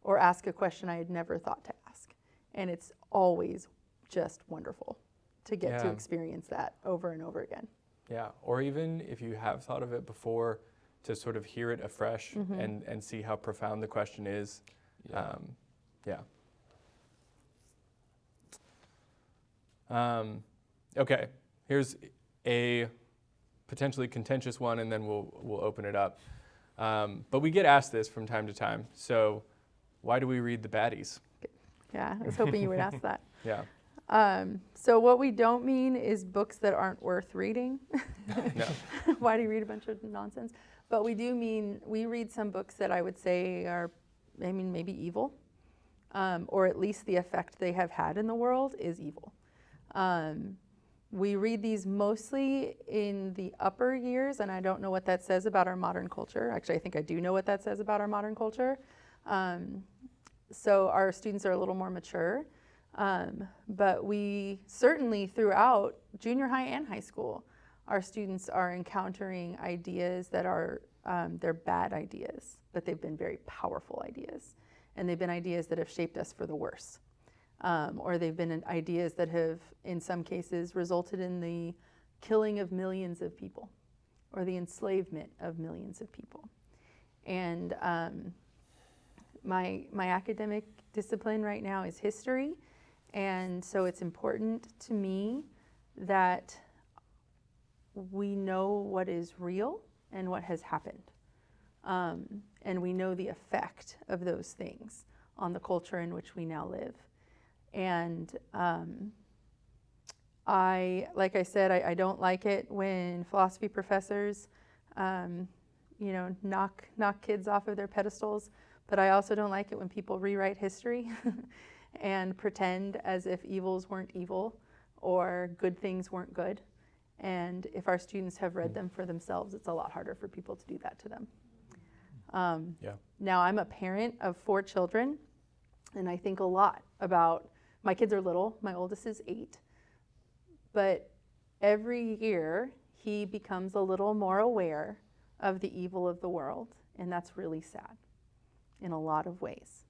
or ask a question I had never thought to ask. And it's always just wonderful to get to experience that over and over again. Yeah, or even if you have thought of it before, to sort of hear it afresh and see how profound the question is. Okay, here's a potentially contentious one, and then we'll open it up. But we get asked this from time to time. So, why do we read the baddies? Yeah, I was hoping you would ask that. Yeah. So what we don't mean is books that aren't worth reading. No. Why do you read a bunch of nonsense? But we do mean we read some books that I would say are, maybe evil, or at least the effect they have had in the world is evil. We read these mostly in the upper years, and I don't know what that says about our modern culture. Actually, I think I do know what that says about our modern culture. So our students are a little more mature. But we certainly throughout junior high and high school, our students are encountering ideas that are, they're bad ideas, but they've been very powerful ideas. And they've been ideas that have shaped us for the worse. Or they've been ideas that have, in some cases, resulted in the killing of millions of people or the enslavement of millions of people. And my academic discipline right now is history. And so it's important to me that we know what is real and what has happened. And we know the effect of those things on the culture in which we now live. And like I said, I don't like it when philosophy professors, knock kids off of their pedestals. But I also don't like it when people rewrite history and pretend as if evils weren't evil or good things weren't good. And if our students have read them for themselves, it's a lot harder for people to do that to them. Now, I'm a parent of 4 children, and I think a lot about, my kids are little, my oldest is 8, but every year he becomes a little more aware of the evil of the world, and that's really sad in a lot of ways.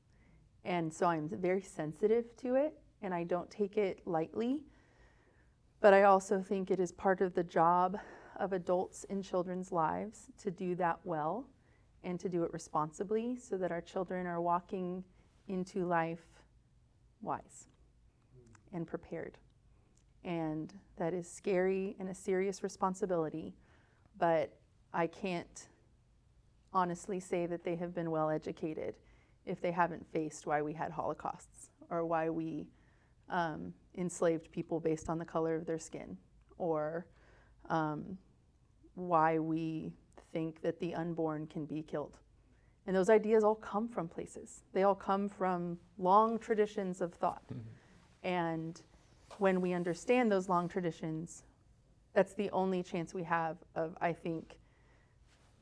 And so I'm very sensitive to it, and I don't take it lightly. But I also think it is part of the job of adults in children's lives to do that well and to do it responsibly so that our children are walking into life wise and prepared. And that is scary and a serious responsibility, but I can't honestly say that they have been well educated if they haven't faced why we had holocausts or why we enslaved people based on the color of their skin, or why we think that the unborn can be killed. And those ideas all come from places. They all come from long traditions of thought. And when we understand those long traditions, that's the only chance we have of, I think,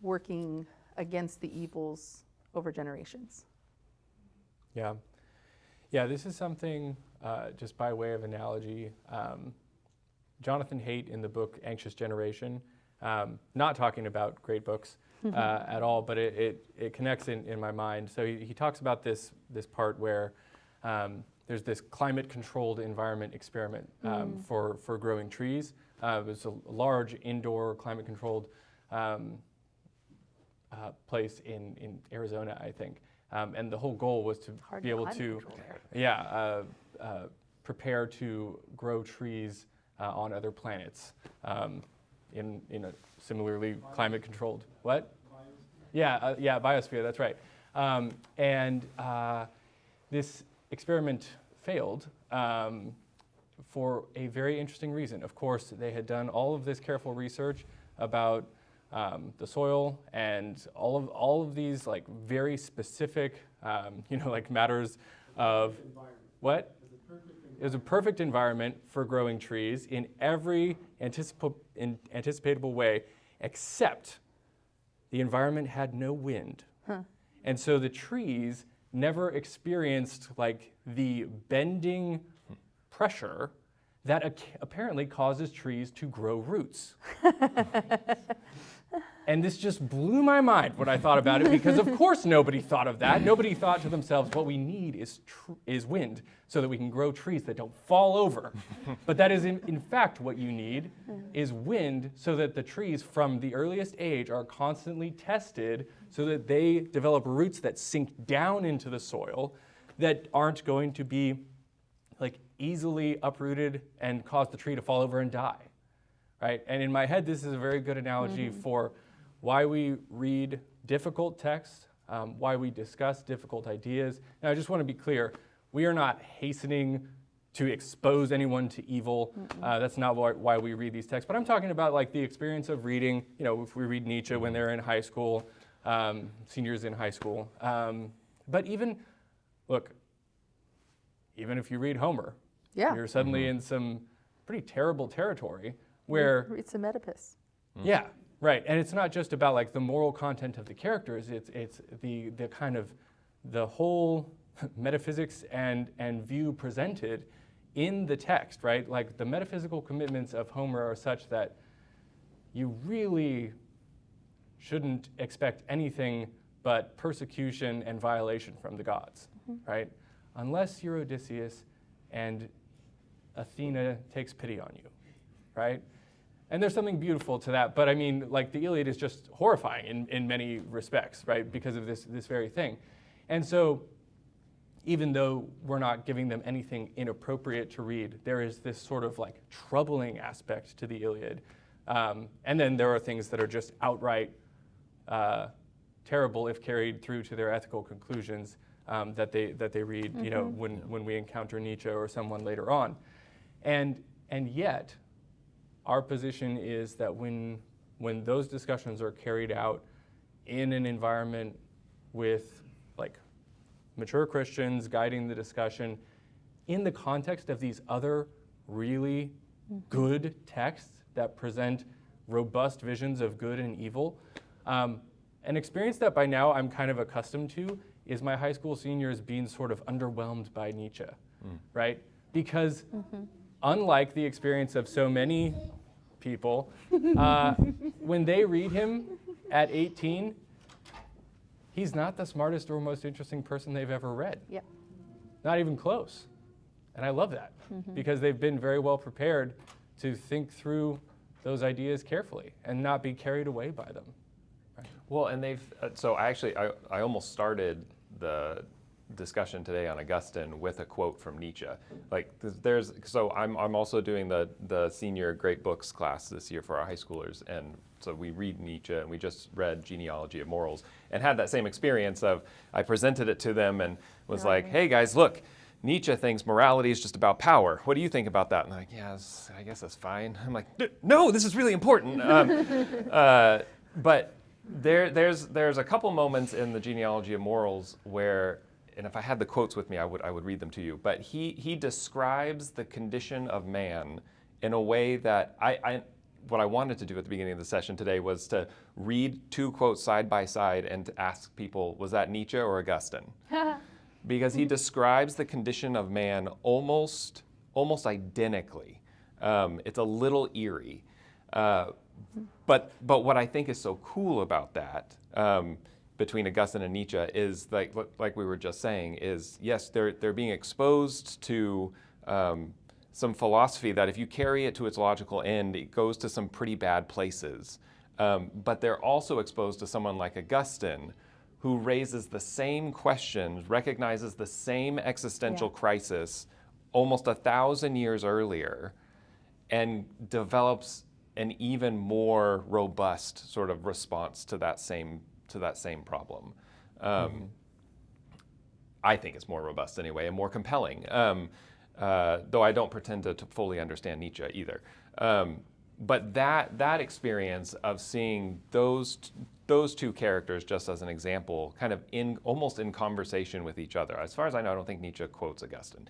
working against the evils over generations. Yeah, this is something, just by way of analogy, Jonathan Haidt in the book Anxious Generation, not talking about great books at all, but it connects in my mind. So he talks about this part where there's this climate-controlled environment experiment for growing trees. It was a large indoor climate-controlled place in Arizona, I think. And the whole goal was to be able to, prepare to grow trees on other planets in a similarly climate-controlled. What? Biosphere. Biosphere. That's right. And this experiment failed for a very interesting reason. Of course, they had done all of this careful research about the soil and all of these like very specific, like matters of what? It was a perfect environment for growing trees in every anticipatable way, except the environment had no wind. And so the trees never experienced like the bending pressure that apparently causes trees to grow roots. And this just blew my mind when I thought about it, because of course nobody thought of that. Nobody thought to themselves, what we need is wind so that we can grow trees that don't fall over. But that is in fact what you need, is wind so that the trees from the earliest age are constantly tested so that they develop roots that sink down into the soil, that aren't going to be like easily uprooted and cause the tree to fall over and die. Right? And in my head, this is a very good analogy for why we read difficult texts, why we discuss difficult ideas. Now, I just want to be clear, we are not hastening to expose anyone to evil. That's not why we read these texts. But I'm talking about like the experience of reading, you know, if we read Nietzsche when they're in high school, seniors in high school. But even, look, even if you read Homer, you're suddenly in some pretty terrible territory where... Read some Oedipus. Yeah, right. And it's not just about like the moral content of the characters, it's the kind of the whole metaphysics and view presented in the text, right? Like the metaphysical commitments of Homer are such that you really shouldn't expect anything but persecution and violation from the gods, right? Unless you're Odysseus and Athena takes pity on you, right? And there's something beautiful to that, but I mean, like the Iliad is just horrifying in many respects, right? Because of this very thing. And so even though we're not giving them anything inappropriate to read, there is this sort of like troubling aspect to the Iliad. And then there are things that are just outright terrible if carried through to their ethical conclusions that they read, you know, when we encounter Nietzsche or someone later on. And yet, our position is that when those discussions are carried out in an environment with like mature Christians guiding the discussion, in the context of these other really good texts that present robust visions of good and evil, an experience that by now I'm kind of accustomed to is my high school seniors being sort of underwhelmed by Nietzsche, right? Because unlike the experience of so many people, when they read him at 18, he's not the smartest or most interesting person they've ever read. Yep. Not even close. And I love that because they've been very well prepared to think through those ideas carefully and not be carried away by them. Right? Well, and they've, so I almost started the discussion today on Augustine with a quote from Nietzsche. Like so I'm also doing the senior great books class this year for our high schoolers, and so we read Nietzsche, and we just read Genealogy of Morals and had that same experience of I presented it to them and was like, hey guys, look, Nietzsche thinks morality is just about power. What do you think about that? And they're like, yeah, I guess that's fine. I'm like, no, this is really important. But there's a couple moments in the Genealogy of Morals where, and if I had the quotes with me, I would read them to you. But he describes the condition of man in a way that what I wanted to do at the beginning of the session today was to read two quotes side by side and to ask people, was that Nietzsche or Augustine? Because he describes the condition of man almost identically. It's a little eerie. But what I think is so cool about that, between Augustine and Nietzsche, is like we were just saying, is yes, they're being exposed to some philosophy that if you carry it to its logical end, it goes to some pretty bad places. But they're also exposed to someone like Augustine, who raises the same questions, recognizes the same existential crisis almost 1,000 years earlier, and develops an even more robust sort of response to that same problem. I think it's more robust anyway and more compelling, though I don't pretend to fully understand Nietzsche either. But that experience of seeing those two characters, just as an example, kind of almost in conversation with each other. As far as I know, I don't think Nietzsche quotes Augustine.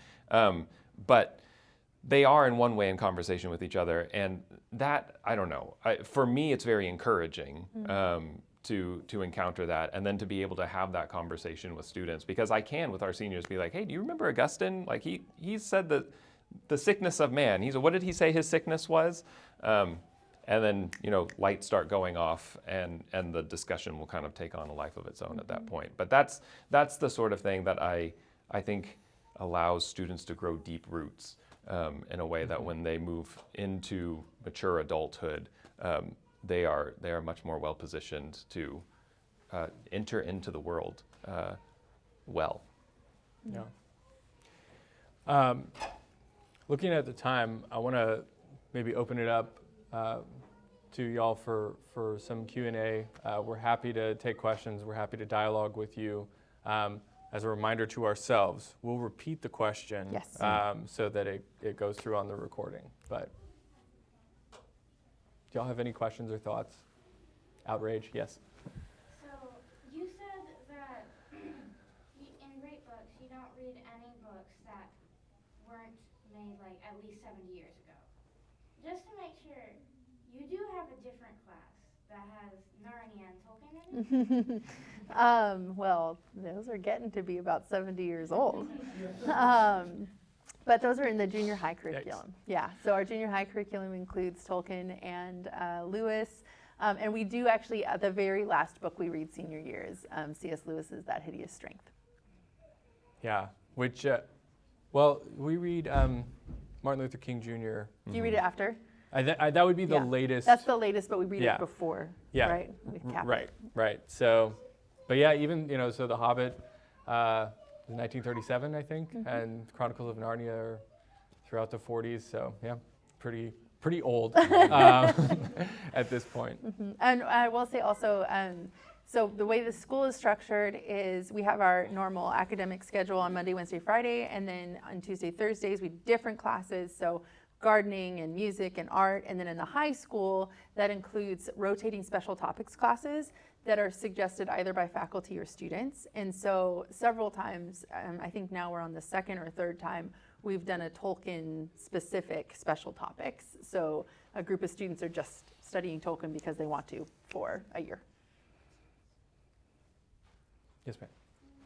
But they are in one way in conversation with each other, and that, I don't know. For me, it's very encouraging to encounter that, and then to be able to have that conversation with students, because I can, with our seniors, be like, hey, do you remember Augustine? Like he said that the sickness of man, what did he say his sickness was? and then lights start going off, and the discussion will kind of take on a life of its own at that point. But that's the sort of thing that I think allows students to grow deep roots in a way that when they move into mature adulthood, they are much more well positioned to enter into the world well. Yeah. Looking at the time, I want to maybe open it up to y'all for some Q&A. We're happy to take questions. We're happy to dialogue with you. As a reminder to ourselves, we'll repeat the question Yes. so that it goes through on the recording. But do y'all have any questions or thoughts? Outrage? Yes. So you said that in great books, you don't read any books that weren't made like at least 70 years ago. Just to make sure, you do have a different class that has Narnia and Tolkien in it? Well, those are getting to be about 70 years old. But those are in the junior high curriculum. Yeah, so our junior high curriculum includes Tolkien and Lewis. And we do actually, at the very last book we read senior year is C.S. Lewis's That Hideous Strength. Yeah, which, well, we read Martin Luther King Jr. Do you read it after? That would be the Yeah. latest. That's the latest, but we read Yeah. it before, Yeah. right? With Cate. Right. So, but yeah, even, so The Hobbit, 1937, I think, and Chronicles of Narnia are throughout the 40s. So yeah, pretty old at this point. And I will say also, so the way the school is structured is we have our normal academic schedule on Monday, Wednesday, Friday, and then on Tuesday, Thursdays, we do different classes. So gardening and music and art. And then in the high school, that includes rotating special topics classes that are suggested either by faculty or students. And so several times, I think now we're on the second or third time, we've done a Tolkien specific special topics. So a group of students are just studying Tolkien because they want to for a year. Yes, ma'am.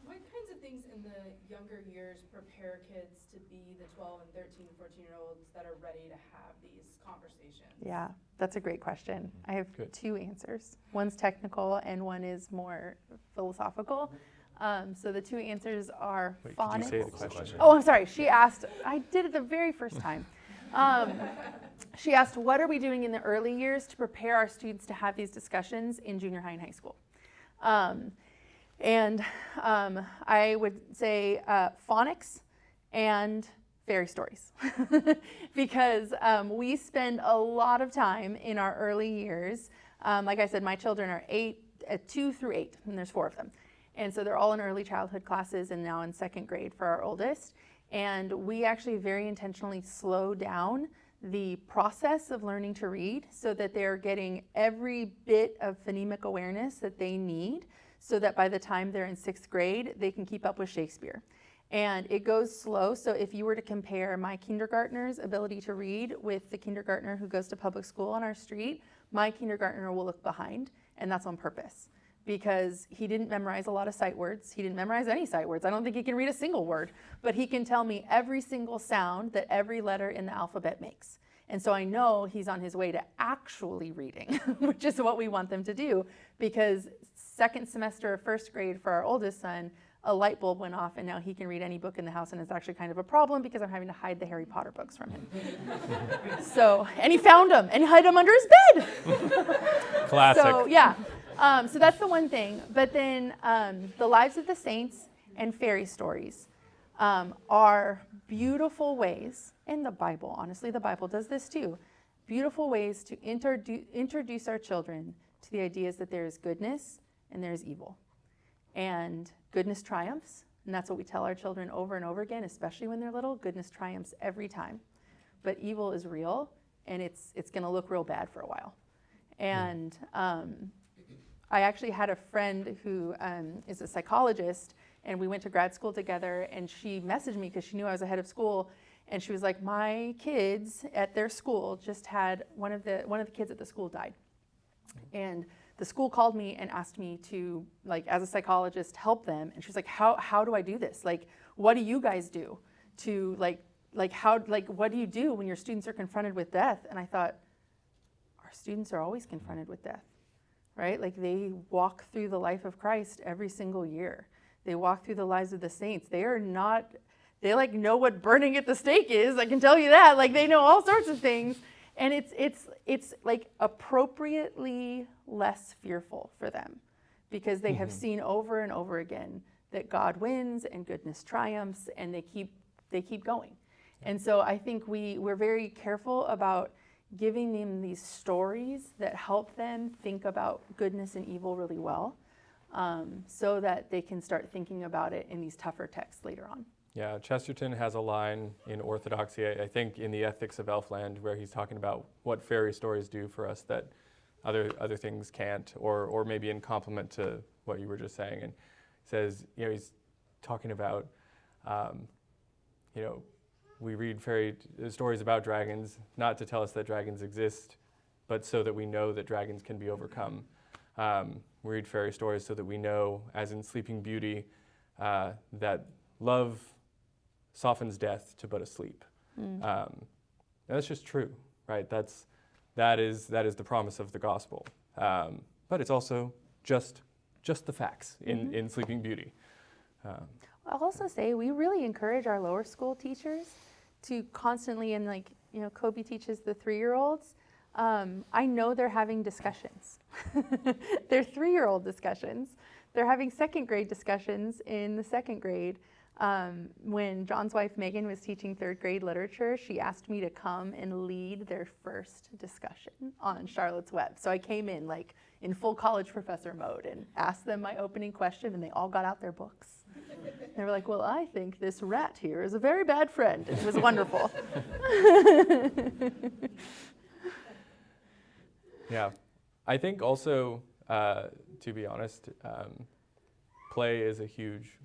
What kinds of things in the younger years prepare kids to be the 12 and 13, 14-year-olds that are ready to have these conversations? Yeah, that's a great question. I have Good. two answers. One's technical and one is more philosophical. So the two answers are Wait, phonics. could you say the question? Oh, I'm sorry. She asked, I did it the very first time. She asked, what are we doing in the early years to prepare our students to have these discussions in junior high and high school? I would say phonics and fairy stories because we spend a lot of time in our early years. Like I said, my children are 2 through 8, and there's 4 of them. And so they're all in early childhood classes and now in second grade for our oldest. And we actually very intentionally slow down the process of learning to read so that they're getting every bit of phonemic awareness that they need so that by the time they're in 6th grade, they can keep up with Shakespeare. And it goes slow. So if you were to compare my kindergartner's ability to read with the kindergartner who goes to public school on our street, my kindergartner will look behind, and that's on purpose. Because he didn't memorize a lot of sight words. He didn't memorize any sight words. I don't think he can read a single word, but he can tell me every single sound that every letter in the alphabet makes. And so I know he's on his way to actually reading, which is what we want them to do, because second semester of 1st grade for our oldest son, a light bulb went off and now he can read any book in the house, and it's actually kind of a problem because I'm having to hide the Harry Potter books from him. And he found them and hid them under his bed. Classic. So yeah. So that's the one thing. But then the Lives of the Saints and fairy stories are beautiful ways, and the Bible, honestly, the Bible does this too, beautiful ways to introduce our children to the ideas that there is goodness and there is evil. And goodness triumphs, and that's what we tell our children over and over again, especially when they're little. Goodness triumphs every time. But evil is real, and it's going to look real bad for a while. And I actually had a friend who is a psychologist, and we went to grad school together, and she messaged me because she knew I was ahead of school, and she was like, my kids at their school just had one of the kids at the school died. And the school called me and asked me to, like, as a psychologist, help them. And she was like, how do I do this? Like, what do you guys do to what do you do when your students are confronted with death? And I thought, our students are always confronted with death, right? Like they walk through the life of Christ every single year. They walk through the lives of the saints. They like know what burning at the stake is. I can tell you that. Like they know all sorts of things. And it's like appropriately less fearful for them because they have seen over and over again that God wins and goodness triumphs, and they keep going. And so I think we're very careful about giving them these stories that help them think about goodness and evil really well, so that they can start thinking about it in these tougher texts later on. Yeah, Chesterton has a line in Orthodoxy, I think in the Ethics of Elfland, where he's talking about what fairy stories do for us that other things can't, or maybe in complement to what you were just saying. And he says, he's talking about, we read fairy stories about dragons, not to tell us that dragons exist, but so that we know that dragons can be overcome. We read fairy stories so that we know, as in Sleeping Beauty, that love softens death to but a sleep. That's just true, right? That is the promise of the gospel. But it's also just the facts in Sleeping Beauty. I'll also say we really encourage our lower school teachers to constantly, and Kobe teaches the 3-year-olds. I know they're having discussions. They're 3-year-old discussions. They're having second grade discussions in the second grade. When John's wife Megan was teaching 3rd grade literature, she asked me to come and lead their first discussion on Charlotte's Web. So I came in in full college professor mode and asked them my opening question, and they all got out their books. They were like, well, I think this rat here is a very bad friend. It was wonderful. Yeah, I think also, to be honest, play is a huge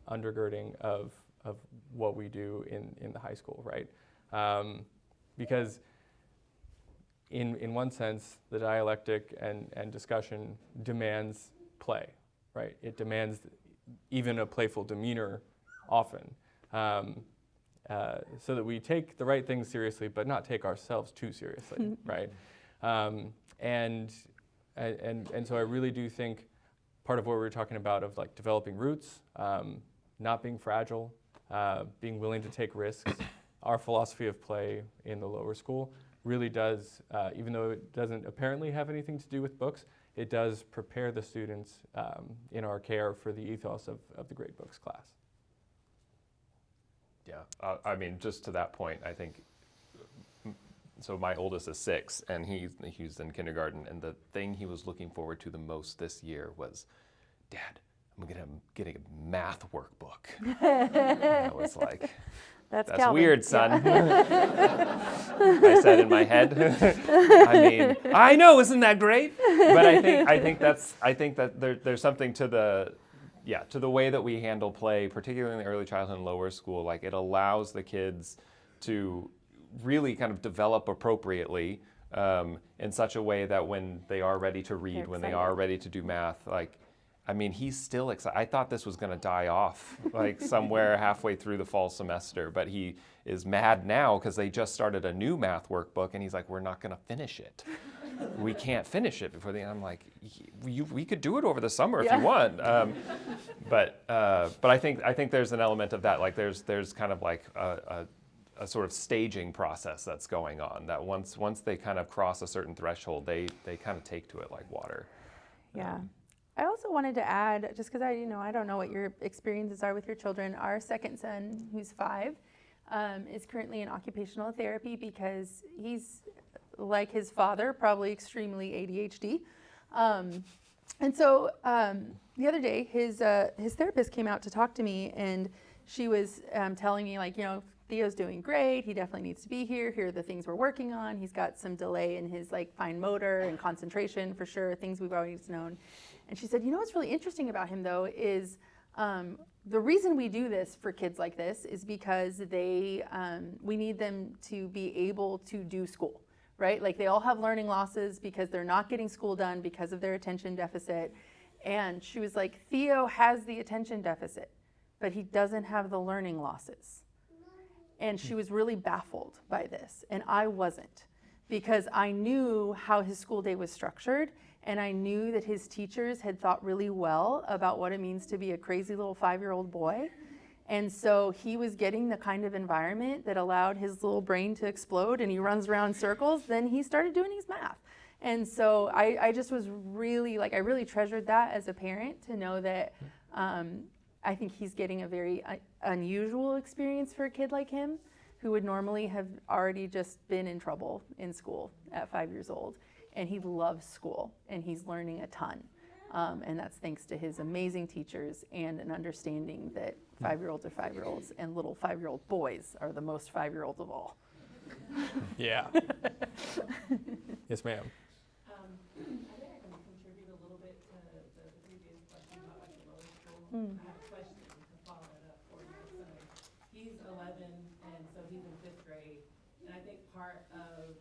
undergirding of what we do in the high school, right? Because in one sense, the dialectic and discussion demands play, right? It demands even a playful demeanor often, so that we take the right things seriously, but not take ourselves too seriously, right? And so I really do think part of what we were talking about of developing roots, not being fragile, being willing to take risks, our philosophy of play in the lower school really does, even though it doesn't apparently have anything to do with books, it does prepare the students in our care for the ethos of the Great Books class. Yeah, I mean, just to that point, I think, so my oldest is 6, and he's in kindergarten, and the thing he was looking forward to the most this year was, Dad, I'm getting a math workbook. And I was like, that's Calvin. weird, son. Yeah. I said in my head. I mean, I know, isn't that great? But I think that there's something to the way that we handle play, particularly in the early childhood and lower school. It allows the kids to really kind of develop appropriately in such a way that when they are ready to read, when they are ready to do math, he's still excited. I thought this was going to die off somewhere halfway through the fall semester, but he is mad now because they just started a new math workbook, and he's like, we're not going to finish it. We can't finish it before the end. I'm like, we could do it over the summer if you want. But I think there's an element of that. There's kind of a sort of staging process that's going on, that once they kind of cross a certain threshold, they kind of take to it like water. Yeah. I also wanted to add, just because I don't know what your experiences are with your children. Our second son, who's 5, is currently in occupational therapy because he's, like his father, probably extremely ADHD. And so the other day, his therapist came out to talk to me, and she was telling me Theo's doing great. He definitely needs to be here. Here are the things we're working on. He's got some delay in his fine motor and concentration for sure, things we've always known. And she said, what's really interesting about him though is the reason we do this for kids like this is because we need them to be able to do school, right? They all have learning losses because they're not getting school done because of their attention deficit. And she was like, Theo has the attention deficit, but he doesn't have the learning losses. And she was really baffled by this, and I wasn't. because I knew how his school day was structured, and I knew that his teachers had thought really well about what it means to be a crazy little 5-year-old boy. And so he was getting the kind of environment that allowed his little brain to explode, and he runs around in circles. Then he started doing his math. And so I just was really, I really treasured that as a parent, to know that I think he's getting a very unusual experience for a kid like him, who would normally have already just been in trouble in school at 5 years old. And he loves school, and he's learning a ton. And that's thanks to his amazing teachers and an understanding that 5-year-olds are 5-year-olds, and little 5-year-old boys are the most 5-year-olds of all. Yeah. Yes, ma'am. I think I can contribute a little bit to the previous question about the lower school. I have a question to follow it up for my son. He's 11, and so he's in 5th grade. And I think part of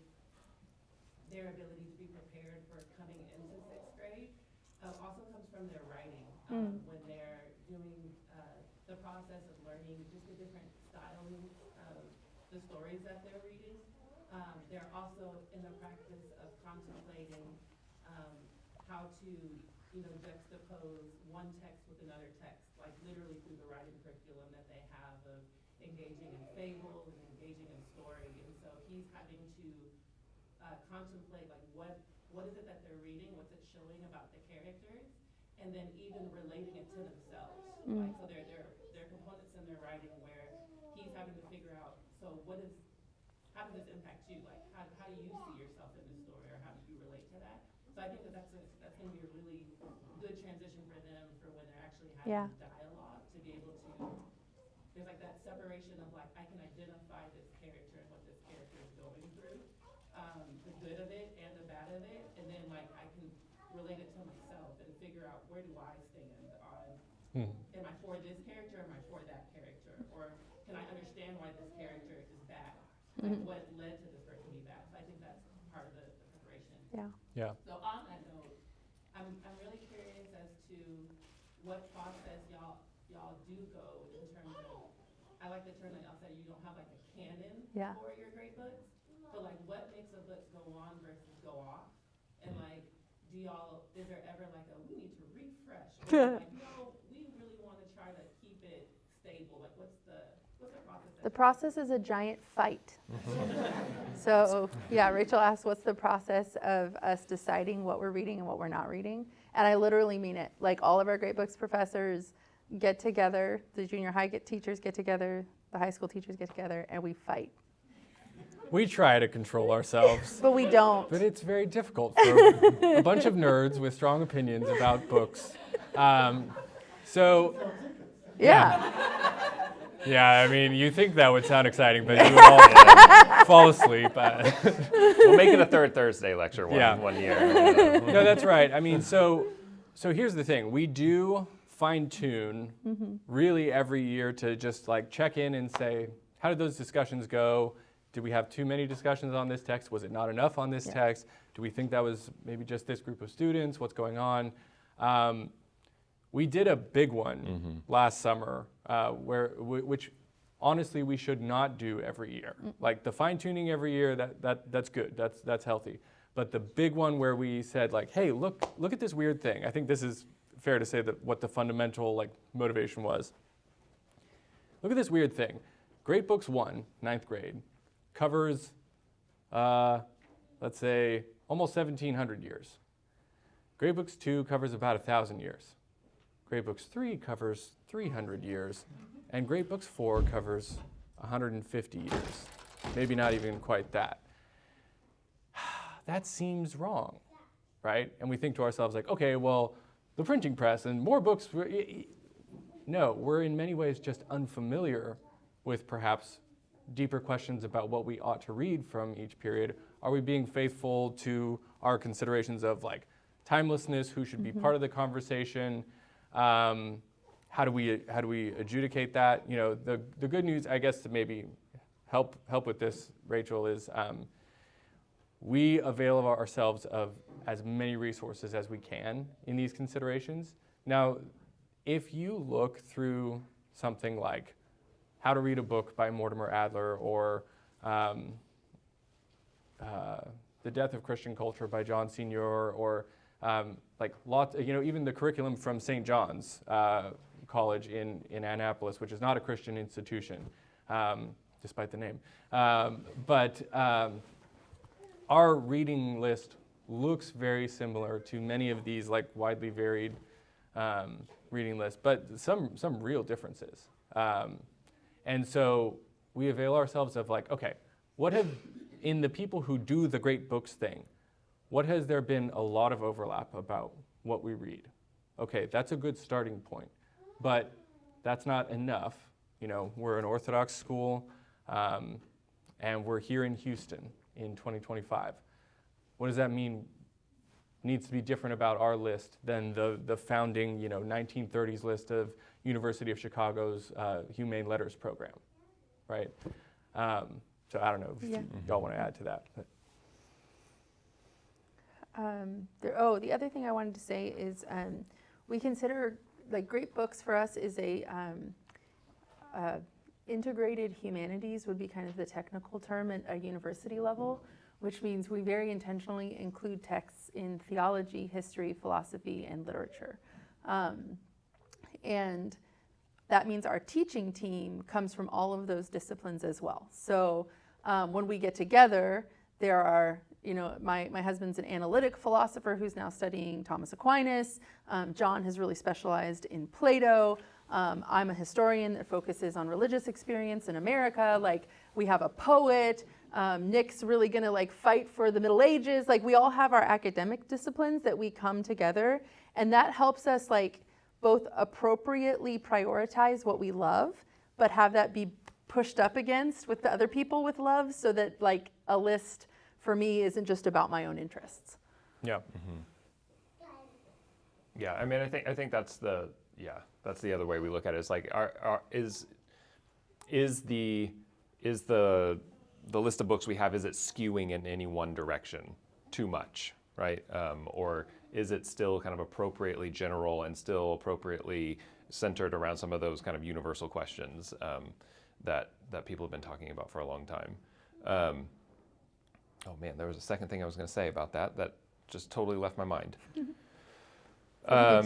their ability to be prepared for coming into 6th grade also comes from their writing. When they're doing the process of learning just the different styling of the stories that they're reading. They're also in the practice of contemplating how to, juxtapose one text with another text, like literally through the writing curriculum that they have of engaging in fable and engaging in story. And so he's having to contemplate, like, what is it that they're reading, what's it showing about the characters, and then even relating it to themselves. Like, so there are components in their writing where he's having to figure out, so how does this impact you? Like, how do you see yourself in this story, or how do you relate to that? So I think that's going to be a really good transition for them for when they're actually having dialogue, to be able to, there's like that separation of like, I can identify this character and what this character is going through, the good of it and the bad of it, and then like I can relate it to myself and figure out, where do I stand on, am I for this character, or am I for that character? Or can I understand why this character is bad? Like, what led to this person to be bad? So I think that's part of the preparation. Yeah. So on that note, I'm really curious as to what process y'all do go in terms of, I like the term that y'all said, you don't have like a canon for your grade books, but like what makes a book go on versus go off? And like, is there ever like we need to refresh? Or like, no, we really want to try to keep it stable. Like, what's the process? The process is a giant fight. So, Rachel asked, what's the process of us deciding what we're reading and what we're not reading? And I literally mean it. Like, all of our great books professors get together, the junior high teachers get together, the high school teachers get together, and we fight. We try to control ourselves. But we don't. But it's very difficult for a bunch of nerds with strong opinions about books. Yeah, I mean, you think that would sound exciting, but you would all fall asleep. We'll make it a third Thursday lecture one year. No, that's right. I mean, so here's the thing. We do fine-tune really every year to just like check in and say, how did those discussions go? Did we have too many discussions on this text? Was it not enough on this text? Do we think that was maybe just this group of students? What's going on? We did a big one last summer, which honestly we should not do every year. Like the fine-tuning every year, that's good. That's healthy. But the big one where we said like, hey, look at this weird thing. I think this is fair to say that what the fundamental like motivation was. Look at this weird thing. Great Books 1, 9th grade, covers, let's say, almost 1,700 years. Great Books 2 covers about 1,000 years. Great Books 3 covers 300 years. And Great Books 4 covers 150 years. Maybe not even quite that. That seems wrong, right? And we think to ourselves like, okay, well, the printing press and more books. No, we're in many ways just unfamiliar with perhaps deeper questions about what we ought to read from each period. Are we being faithful to our considerations of like timelessness, who should be part of the conversation? How do we adjudicate that? You know, the good news, I guess, to maybe help with this, Rachel, is we avail of ourselves of as many resources as we can in these considerations. Now, if you look through something like How to Read a Book by Mortimer Adler or The Death of Christian Culture by John Senior, or like lots, even the curriculum from St. John's College in Annapolis, which is not a Christian institution, despite the name. But our reading list looks very similar to many of these like widely varied reading lists, but some real differences. And so we avail ourselves of like, okay, in the people who do the great books thing, what has there been a lot of overlap about what we read? Okay, that's a good starting point, but that's not enough. We're an Orthodox school, and we're here in Houston in 2025. What does that mean needs to be different about our list than the founding, 1930s list of University of Chicago's Humane Letters program, right? So I don't know if y'all want to add to that. But. The other thing I wanted to say is we consider like great books for us is a integrated humanities would be kind of the technical term at a university level, which means we very intentionally include texts in theology, history, philosophy, and literature. And that means our teaching team comes from all of those disciplines as well. So when we get together, there are, my husband's an analytic philosopher who's now studying Thomas Aquinas. Jon has really specialized in Plato. I'm a historian that focuses on religious experience in America. Like, we have a poet. Nick's really gonna like fight for the Middle Ages. Like, we all have our academic disciplines that we come together, and that helps us like both appropriately prioritize what we love, but have that be pushed up against with the other people with love, so that like a list for me isn't just about my own interests. Yeah. Mm-hmm. Yeah, I mean, I think that's the other way we look at it. It's like, is the list of books we have, is it skewing in any one direction too much, right? Or is it still kind of appropriately general and still appropriately centered around some of those kind of universal questions that people have been talking about for a long time? Oh man, there was a second thing I was going to say about that just totally left my mind.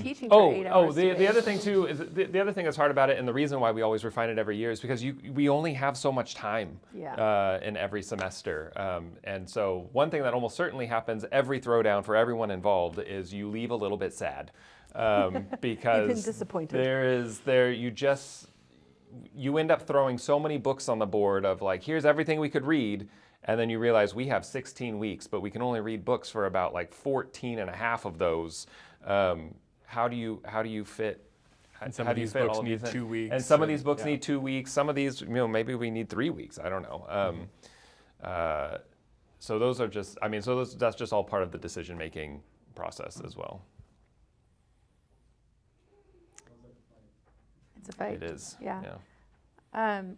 Teaching for 8 hours the other thing too is the other thing that's hard about it, and the reason why we always refine it every year, is because we only have so much time in every semester, and so one thing that almost certainly happens every throwdown for everyone involved is you leave a little bit sad, because You've been disappointed. You end up throwing so many books on the board of like, here's everything we could read. And then you realize we have 16 weeks, but we can only read books for about like 14 and a half of those. How do you fit? And some of these books need 2 weeks. And some of these books need 2 weeks. Some of these, maybe we need 3 weeks. I don't know. So those are just, that's just all part of the decision-making process as well. It's a fight. It is. Yeah.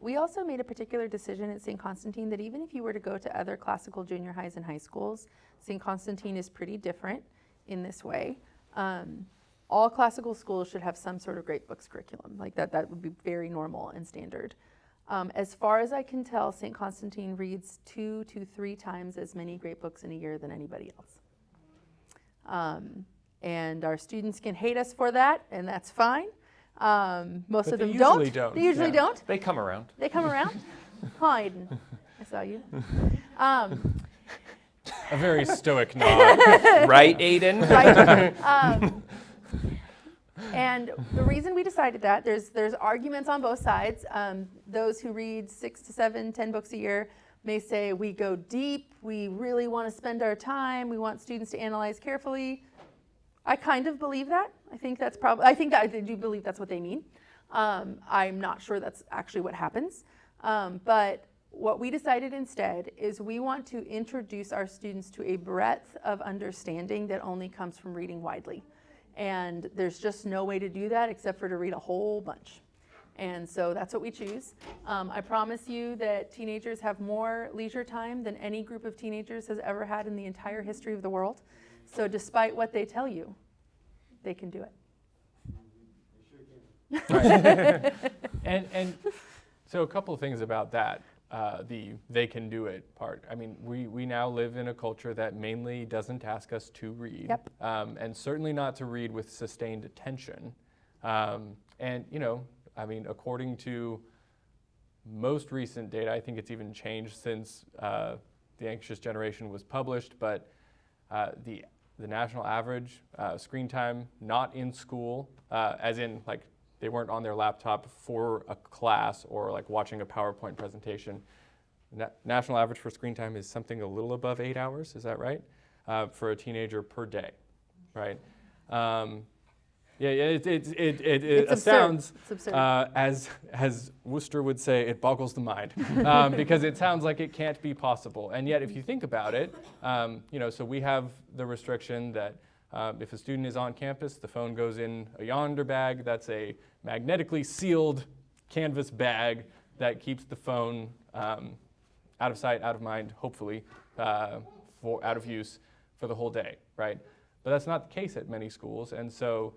We also made a particular decision at Saint Constantine that even if you were to go to other classical junior highs and high schools, Saint Constantine is pretty different in this way. All classical schools should have some sort of great books curriculum. Like that would be very normal and standard. As far as I can tell, Saint Constantine reads 2 to 3 times as many great books in a year than anybody else. And our students can hate us for that, and that's fine. Most but of them don't. They usually don't. They come around. They come around. Hi, Aiden. I saw you. A very stoic nod. Right, Aiden? Right. And the reason we decided that, there's arguments on both sides. Those who read 6 to 7, 10 books a year may say we go deep, we really want to spend our time, we want students to analyze carefully. I kind of believe that. I do believe that's what they mean. I'm not sure that's actually what happens. But what we decided instead is we want to introduce our students to a breadth of understanding that only comes from reading widely. And there's just no way to do that except for to read a whole bunch. And so that's what we choose. I promise you that teenagers have more leisure time than any group of teenagers has ever had in the entire history of the world. So despite what they tell you, they can do it. Right. And so a couple of things about that. the they can do it part. I mean, we now live in a culture that mainly doesn't ask us to read, Yep. And certainly not to read with sustained attention. And, you know, I mean, according to most recent data, I think it's even changed since The Anxious Generation was published, but the national average screen time not in school, as in like they weren't on their laptop for a class or like watching a PowerPoint presentation. National average for screen time is something a little above 8 hours, is that right? For a teenager per day, right? It sounds, It's absurd. as Worcester would say, it boggles the mind, because it sounds like it can't be possible. And yet, if you think about it, you know, so we have the restriction that if a student is on campus, the phone goes in a yonder bag. That's a magnetically sealed canvas bag that keeps the phone out of sight, out of mind, hopefully, out of use for the whole day, right? But that's not the case at many schools, and so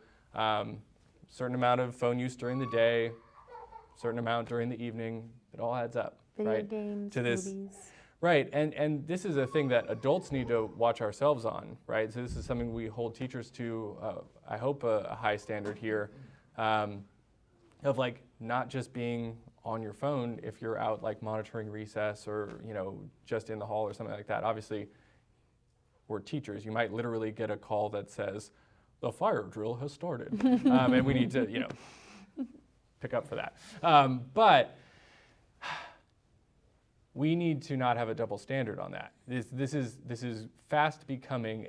certain amount of phone use during the day, certain amount during the evening, it all adds up, Video right? games, to this, movies. right? And this is a thing that adults need to watch ourselves on, right? So this is something we hold teachers to, I hope, a high standard here, of like not just being on your phone if you're out like monitoring recess or, you know, just in the hall or something like that. Obviously, we're teachers. You might literally get a call that says, the fire drill has started. And we need to, you know, pick up for that. But we need to not have a double standard on that. This is fast becoming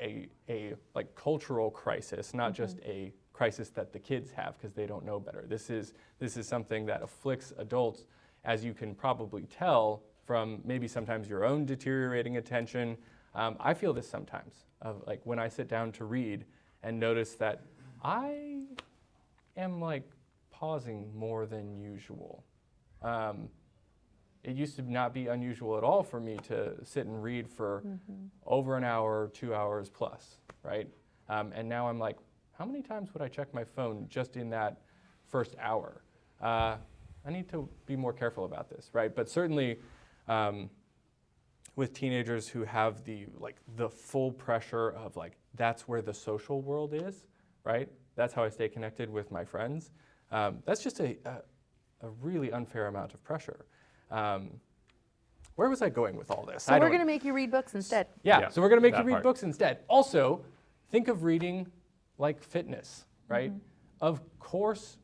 a like cultural crisis, not just a crisis that the kids have because they don't know better. This is something that afflicts adults, as you can probably tell from maybe sometimes your own deteriorating attention. I feel this sometimes, of like when I sit down to read and notice that I am like pausing more than usual. It used to not be unusual at all for me to sit and read for over an hour, 2 hours plus, right? And now I'm like, how many times would I check my phone just in that first hour? I need to be more careful about this, right? But certainly, with teenagers who have the full pressure of like, that's where the social world is, right? That's how I stay connected with my friends. That's just a really unfair amount of pressure. Where was I going with all this? So we're going to make you read books instead. Yeah, so we're going to make you that read part. books instead. Also, think of reading like fitness, right? Of course,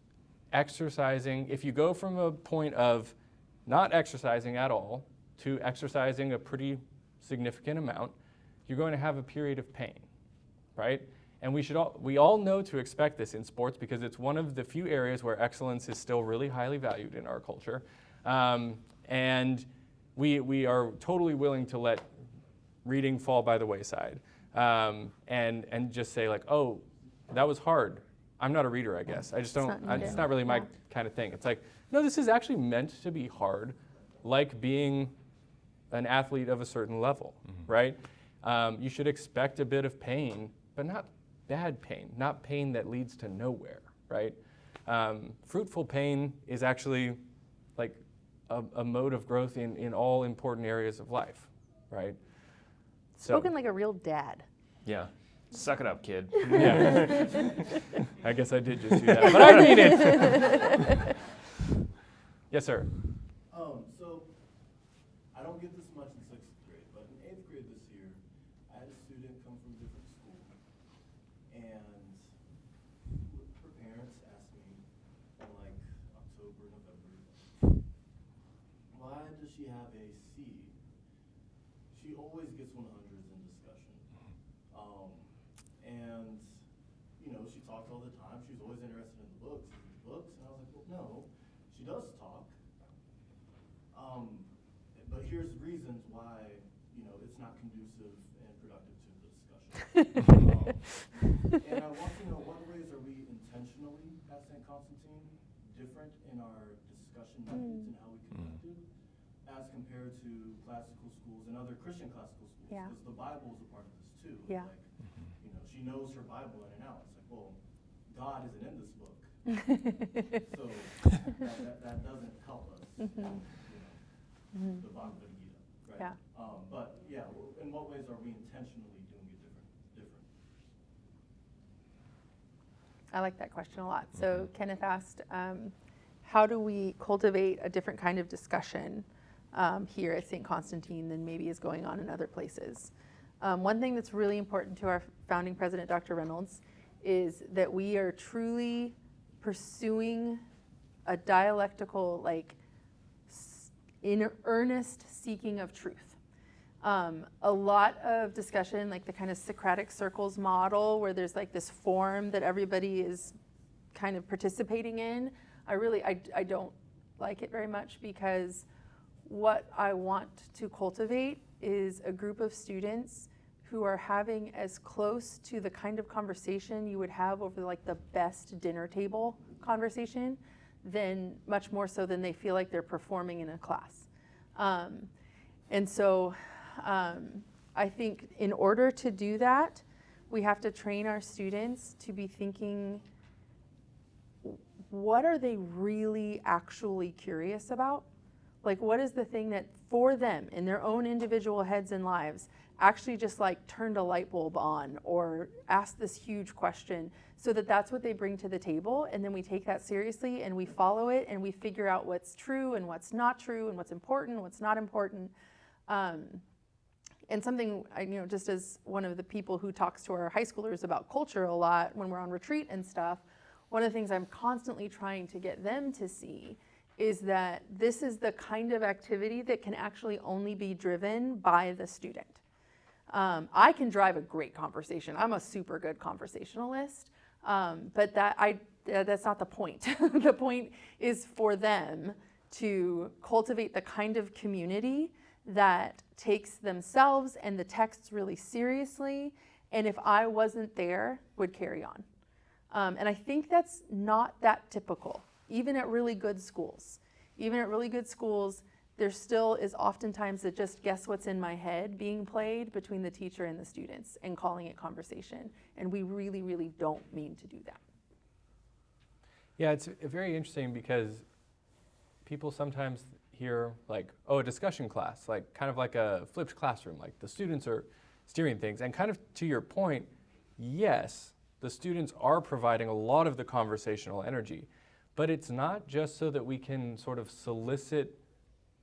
exercising, if you go from a point of not exercising at all to exercising a pretty significant amount, you're going to have a period of pain, right? And we all know to expect this in sports because it's one of the few areas where excellence is still really highly valued in our culture. And we are totally willing to let reading fall by the wayside, and just say like, oh, that was hard. I'm not a reader, I guess. I just don't. It's not really my kind of thing. It's like, no, this is actually meant to be hard, like being an athlete of a certain level, right? You should expect a bit of pain, but not bad pain, not pain that leads to nowhere, right? Fruitful pain is actually like a mode of growth in all important areas of life, right? So, Spoken like a real dad. Yeah. Suck it up, kid. yeah. I guess I did just do that, but I mean it. Yes, sir. So I don't get this much in 6th grade, but in 8th grade this year, I had a student come from a different school, and her parents asked me in like October, November, why does she have a C? She always gets 100s in discussion. And, you know, she talked all the time. She was always interested in the books. And I was like, well, no, she does talk. But here's reasons why, you know, it's not conducive and productive to the discussion. And I want to know, what ways are we intentionally at Saint Constantine different in our discussion methods and how we conduct it as compared to classical schools and other Christian classical schools? Yeah. Because the Bible is a part of this too. Yeah. Like, you know, she knows her Bible in and out. It's like, well, God isn't in this book. So that doesn't help us. You know. Mhm. the Bhagavad Gita, right? Yeah. But yeah, in what ways are we intentionally doing it different? I like that question a lot. So Kenneth asked, how do we cultivate a different kind of discussion here at Saint Constantine than maybe is going on in other places? One thing that's really important to our founding president, Dr. Reynolds, is that we are truly pursuing a dialectical, in earnest seeking of truth. A lot of discussion, like the kind of Socratic circles model, where there's like this form that everybody is kind of participating in, I don't like it very much, because what I want to cultivate is a group of students who are having as close to the kind of conversation you would have over like the best dinner table conversation, than much more so than they feel like they're performing in a class. And so I think in order to do that, we have to train our students to be thinking, what are they really actually curious about? Like, what is the thing that for them in their own individual heads and lives actually just like turned a light bulb on or asked this huge question, so that that's what they bring to the table, and then we take that seriously and we follow it and we figure out what's true and what's not true and what's important and what's not important. And something, just as one of the people who talks to our high schoolers about culture a lot when we're on retreat and stuff, one of the things I'm constantly trying to get them to see is that this is the kind of activity that can actually only be driven by the student. I can drive a great conversation. I'm a super good conversationalist, but that's not the point. The point is for them to cultivate the kind of community that takes themselves and the texts really seriously, and if I wasn't there, would carry on. And I think that's not that typical, even at really good schools. Even at really good schools, there still is oftentimes a just guess what's in my head being played between the teacher and the students and calling it conversation. And we really, really don't mean to do that. Yeah, it's very interesting because people sometimes hear like, oh, a discussion class, like kind of like a flipped classroom, like the students are steering things. And kind of to your point, yes, the students are providing a lot of the conversational energy, but it's not just so that we can sort of solicit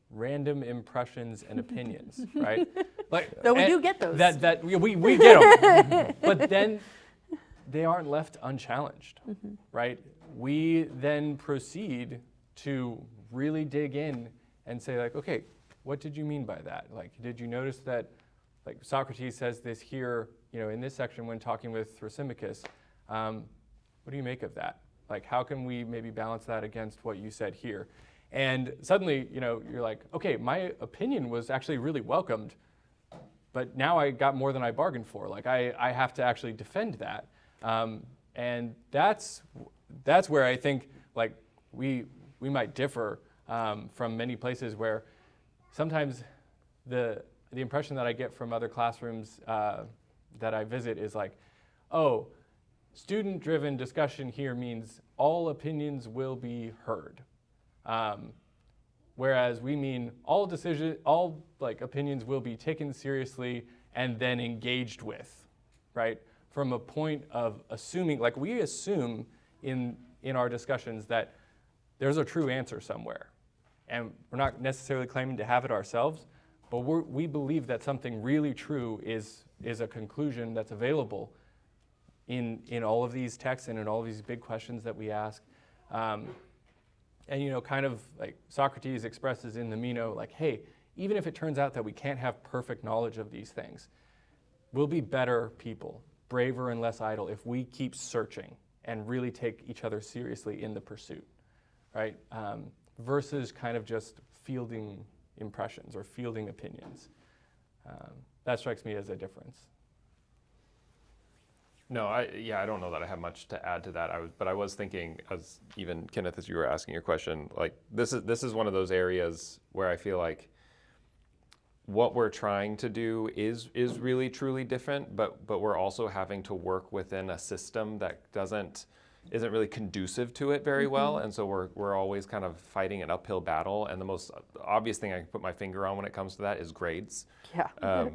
random impressions and opinions, right? Like, Though we do get those. We get them, but then they aren't left unchallenged, right? We then proceed to really dig in and say like, okay, what did you mean by that? Like, did you notice that, like Socrates says this here, in this section when talking with Thrasymachus, what do you make of that? Like, how can we maybe balance that against what you said here? And suddenly, you're like, okay, my opinion was actually really welcomed, but now I got more than I bargained for. Like, I have to actually defend that. And that's where I think, like, we might differ from many places where sometimes the impression that I get from other classrooms that I visit is like, oh, student-driven discussion here means all opinions will be heard. Whereas we mean all opinions will be taken seriously and then engaged with, right? From a point of assuming, like we assume in our discussions that there's a true answer somewhere. And we're not necessarily claiming to have it ourselves, but we believe that something really true is a conclusion that's available in all of these texts and in all of these big questions that we ask. And kind of like Socrates expresses in the Meno, like, hey, even if it turns out that we can't have perfect knowledge of these things, we'll be better people, braver and less idle, if we keep searching and really take each other seriously in the pursuit, right? Versus kind of just fielding impressions or fielding opinions. That strikes me as a difference. No, I don't know that I have much to add to that. But I was thinking, as even Kenneth, as you were asking your question, like this is one of those areas where I feel like what we're trying to do is really truly different, but we're also having to work within a system that doesn't isn't really conducive to it very well, and so we're always kind of fighting an uphill battle. And the most obvious thing I can put my finger on when it comes to that is grades. Yeah.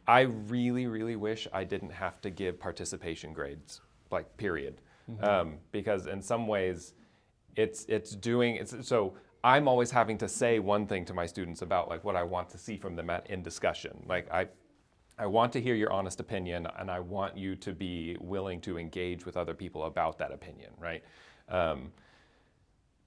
I really, really wish I didn't have to give participation grades, like period, because in some ways, so I'm always having to say one thing to my students about like what I want to see from them in discussion. Like I want to hear your honest opinion, and I want you to be willing to engage with other people about that opinion, right?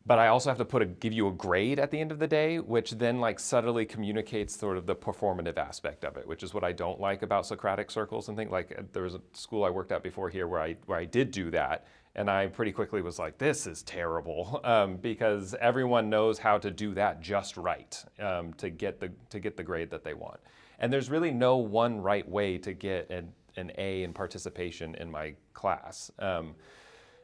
But I also have to give you a grade at the end of the day, which then like subtly communicates sort of the performative aspect of it, which is what I don't like about Socratic circles and things. Like there was a school I worked at before here where I did do that, and I pretty quickly was like, this is terrible, because everyone knows how to do that just right to get the grade that they want. And there's really no one right way to get an A in participation in my class.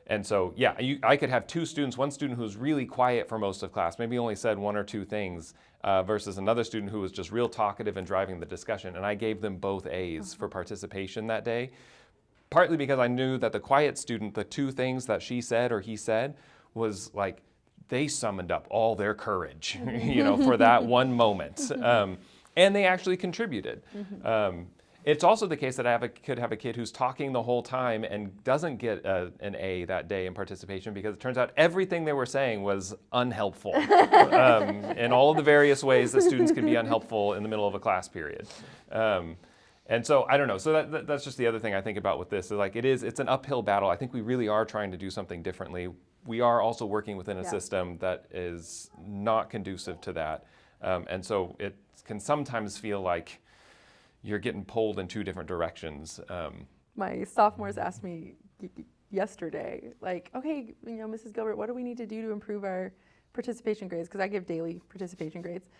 And so, yeah, I could have two students, one student who's really quiet for most of class, maybe only said one or two things, versus another student who was just real talkative and driving the discussion. And I gave them both A's for participation that day, partly because I knew that the quiet student, the two things that she said or he said was like, they summoned up all their courage, for that one moment. And they actually contributed. It's also the case that I could have a kid who's talking the whole time and doesn't get an A that day in participation because it turns out everything they were saying was unhelpful in all of the various ways that students can be unhelpful in the middle of a class period. And so I don't know. So that's just the other thing I think about with this. Is like it's an uphill battle. I think we really are trying to do something differently. We are also working within a system that is not conducive to that. And so it can sometimes feel like you're getting pulled in two different directions. My sophomores asked me yesterday, like, okay, Mrs. Gilbert, what do we need to do to improve our participation grades? Because I give daily participation grades.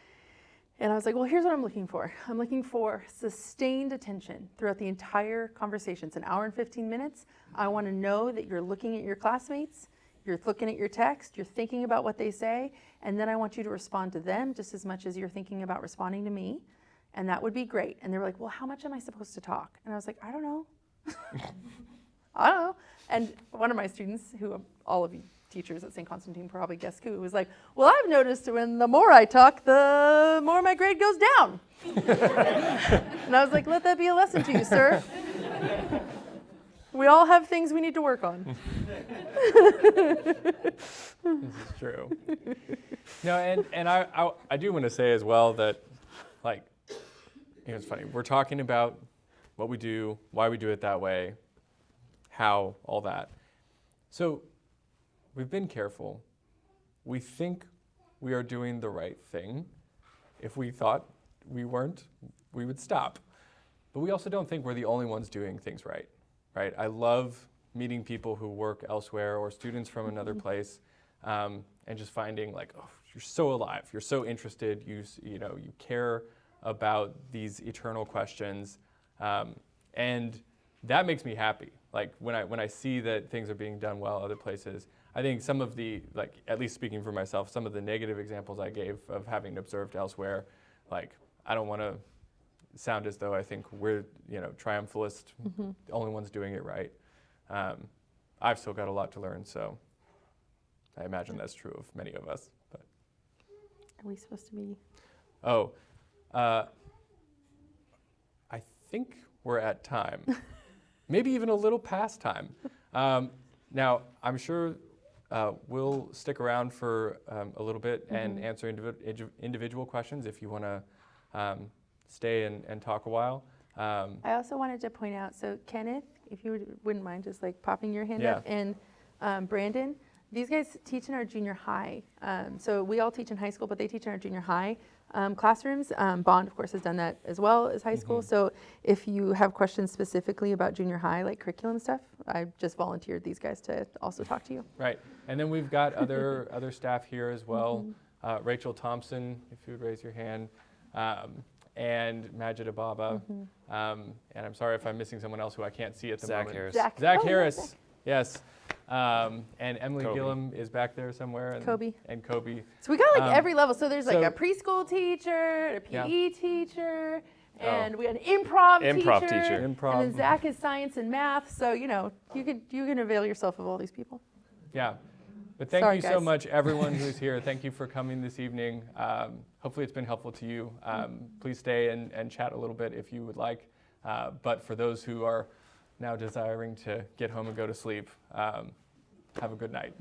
And I was like, well, here's what I'm looking for. I'm looking for sustained attention throughout the entire conversation. It's an hour and 15 minutes. I want to know that you're looking at your classmates, you're looking at your text, you're thinking about what they say, and then I want you to respond to them just as much as you're thinking about responding to me. And that would be great. And they were like, well, how much am I supposed to talk? And I was like, I don't know. I don't know. And one of my students, who all of you teachers at Saint Constantine probably guess who, was like, well, I've noticed when the more I talk, the more my grade goes down. And I was like, let that be a lesson to you, sir. We all have things we need to work on. This is true. No, and I do want to say as well that, like, it's funny. We're talking about what we do, why we do it that way, how, all that. So we've been careful. We think we are doing the right thing. If we thought we weren't, we would stop. But we also don't think we're the only ones doing things right? I love meeting people who work elsewhere or students from another place, and just finding like, oh, you're so alive, you're so interested, you care about these eternal questions, and that makes me happy. Like when I see that things are being done well other places. I think some of the, like, at least speaking for myself, some of the negative examples I gave of having observed elsewhere, like, I don't want to sound as though I think we're, triumphalist, the only ones doing it right. I've still got a lot to learn, so I imagine that's true of many of us. But Are we supposed to be? Oh, I think we're at time. Maybe even a little past time. Now, I'm sure we'll stick around for a little bit and answer individual questions if you want to stay and talk a while. I also wanted to point out, so Kenneth, if you wouldn't mind just like popping your hand up, and Brandon, these guys teach in our junior high. So we all teach in high school, but they teach in our junior high classrooms. Bond, of course, has done that as well as high school. So if you have questions specifically about junior high, like curriculum stuff, I just volunteered these guys to also talk to you. Right, and then we've got other staff here as well. Rachel Thompson, if you would raise your hand, and Majid Ababa. And I'm sorry if I'm missing someone else who I can't see at the moment. Harris. Zach Oh, Harris, Zach. yes. And Emily Kobe. Gillum is back there somewhere. And Kobe. And Kobe. So we got like every level. So there's like so- a preschool teacher, a PE teacher, Oh. and we got an improv Improv teacher. teacher. Improv. And then Zach is science and math. So, you can avail yourself of all these people. Yeah. But thank Sorry, you so guys. much, everyone who's here. Thank you for coming this evening. Hopefully it's been helpful to you. Please stay and chat a little bit if you would like. But for those who are now desiring to get home and go to sleep, have a good night.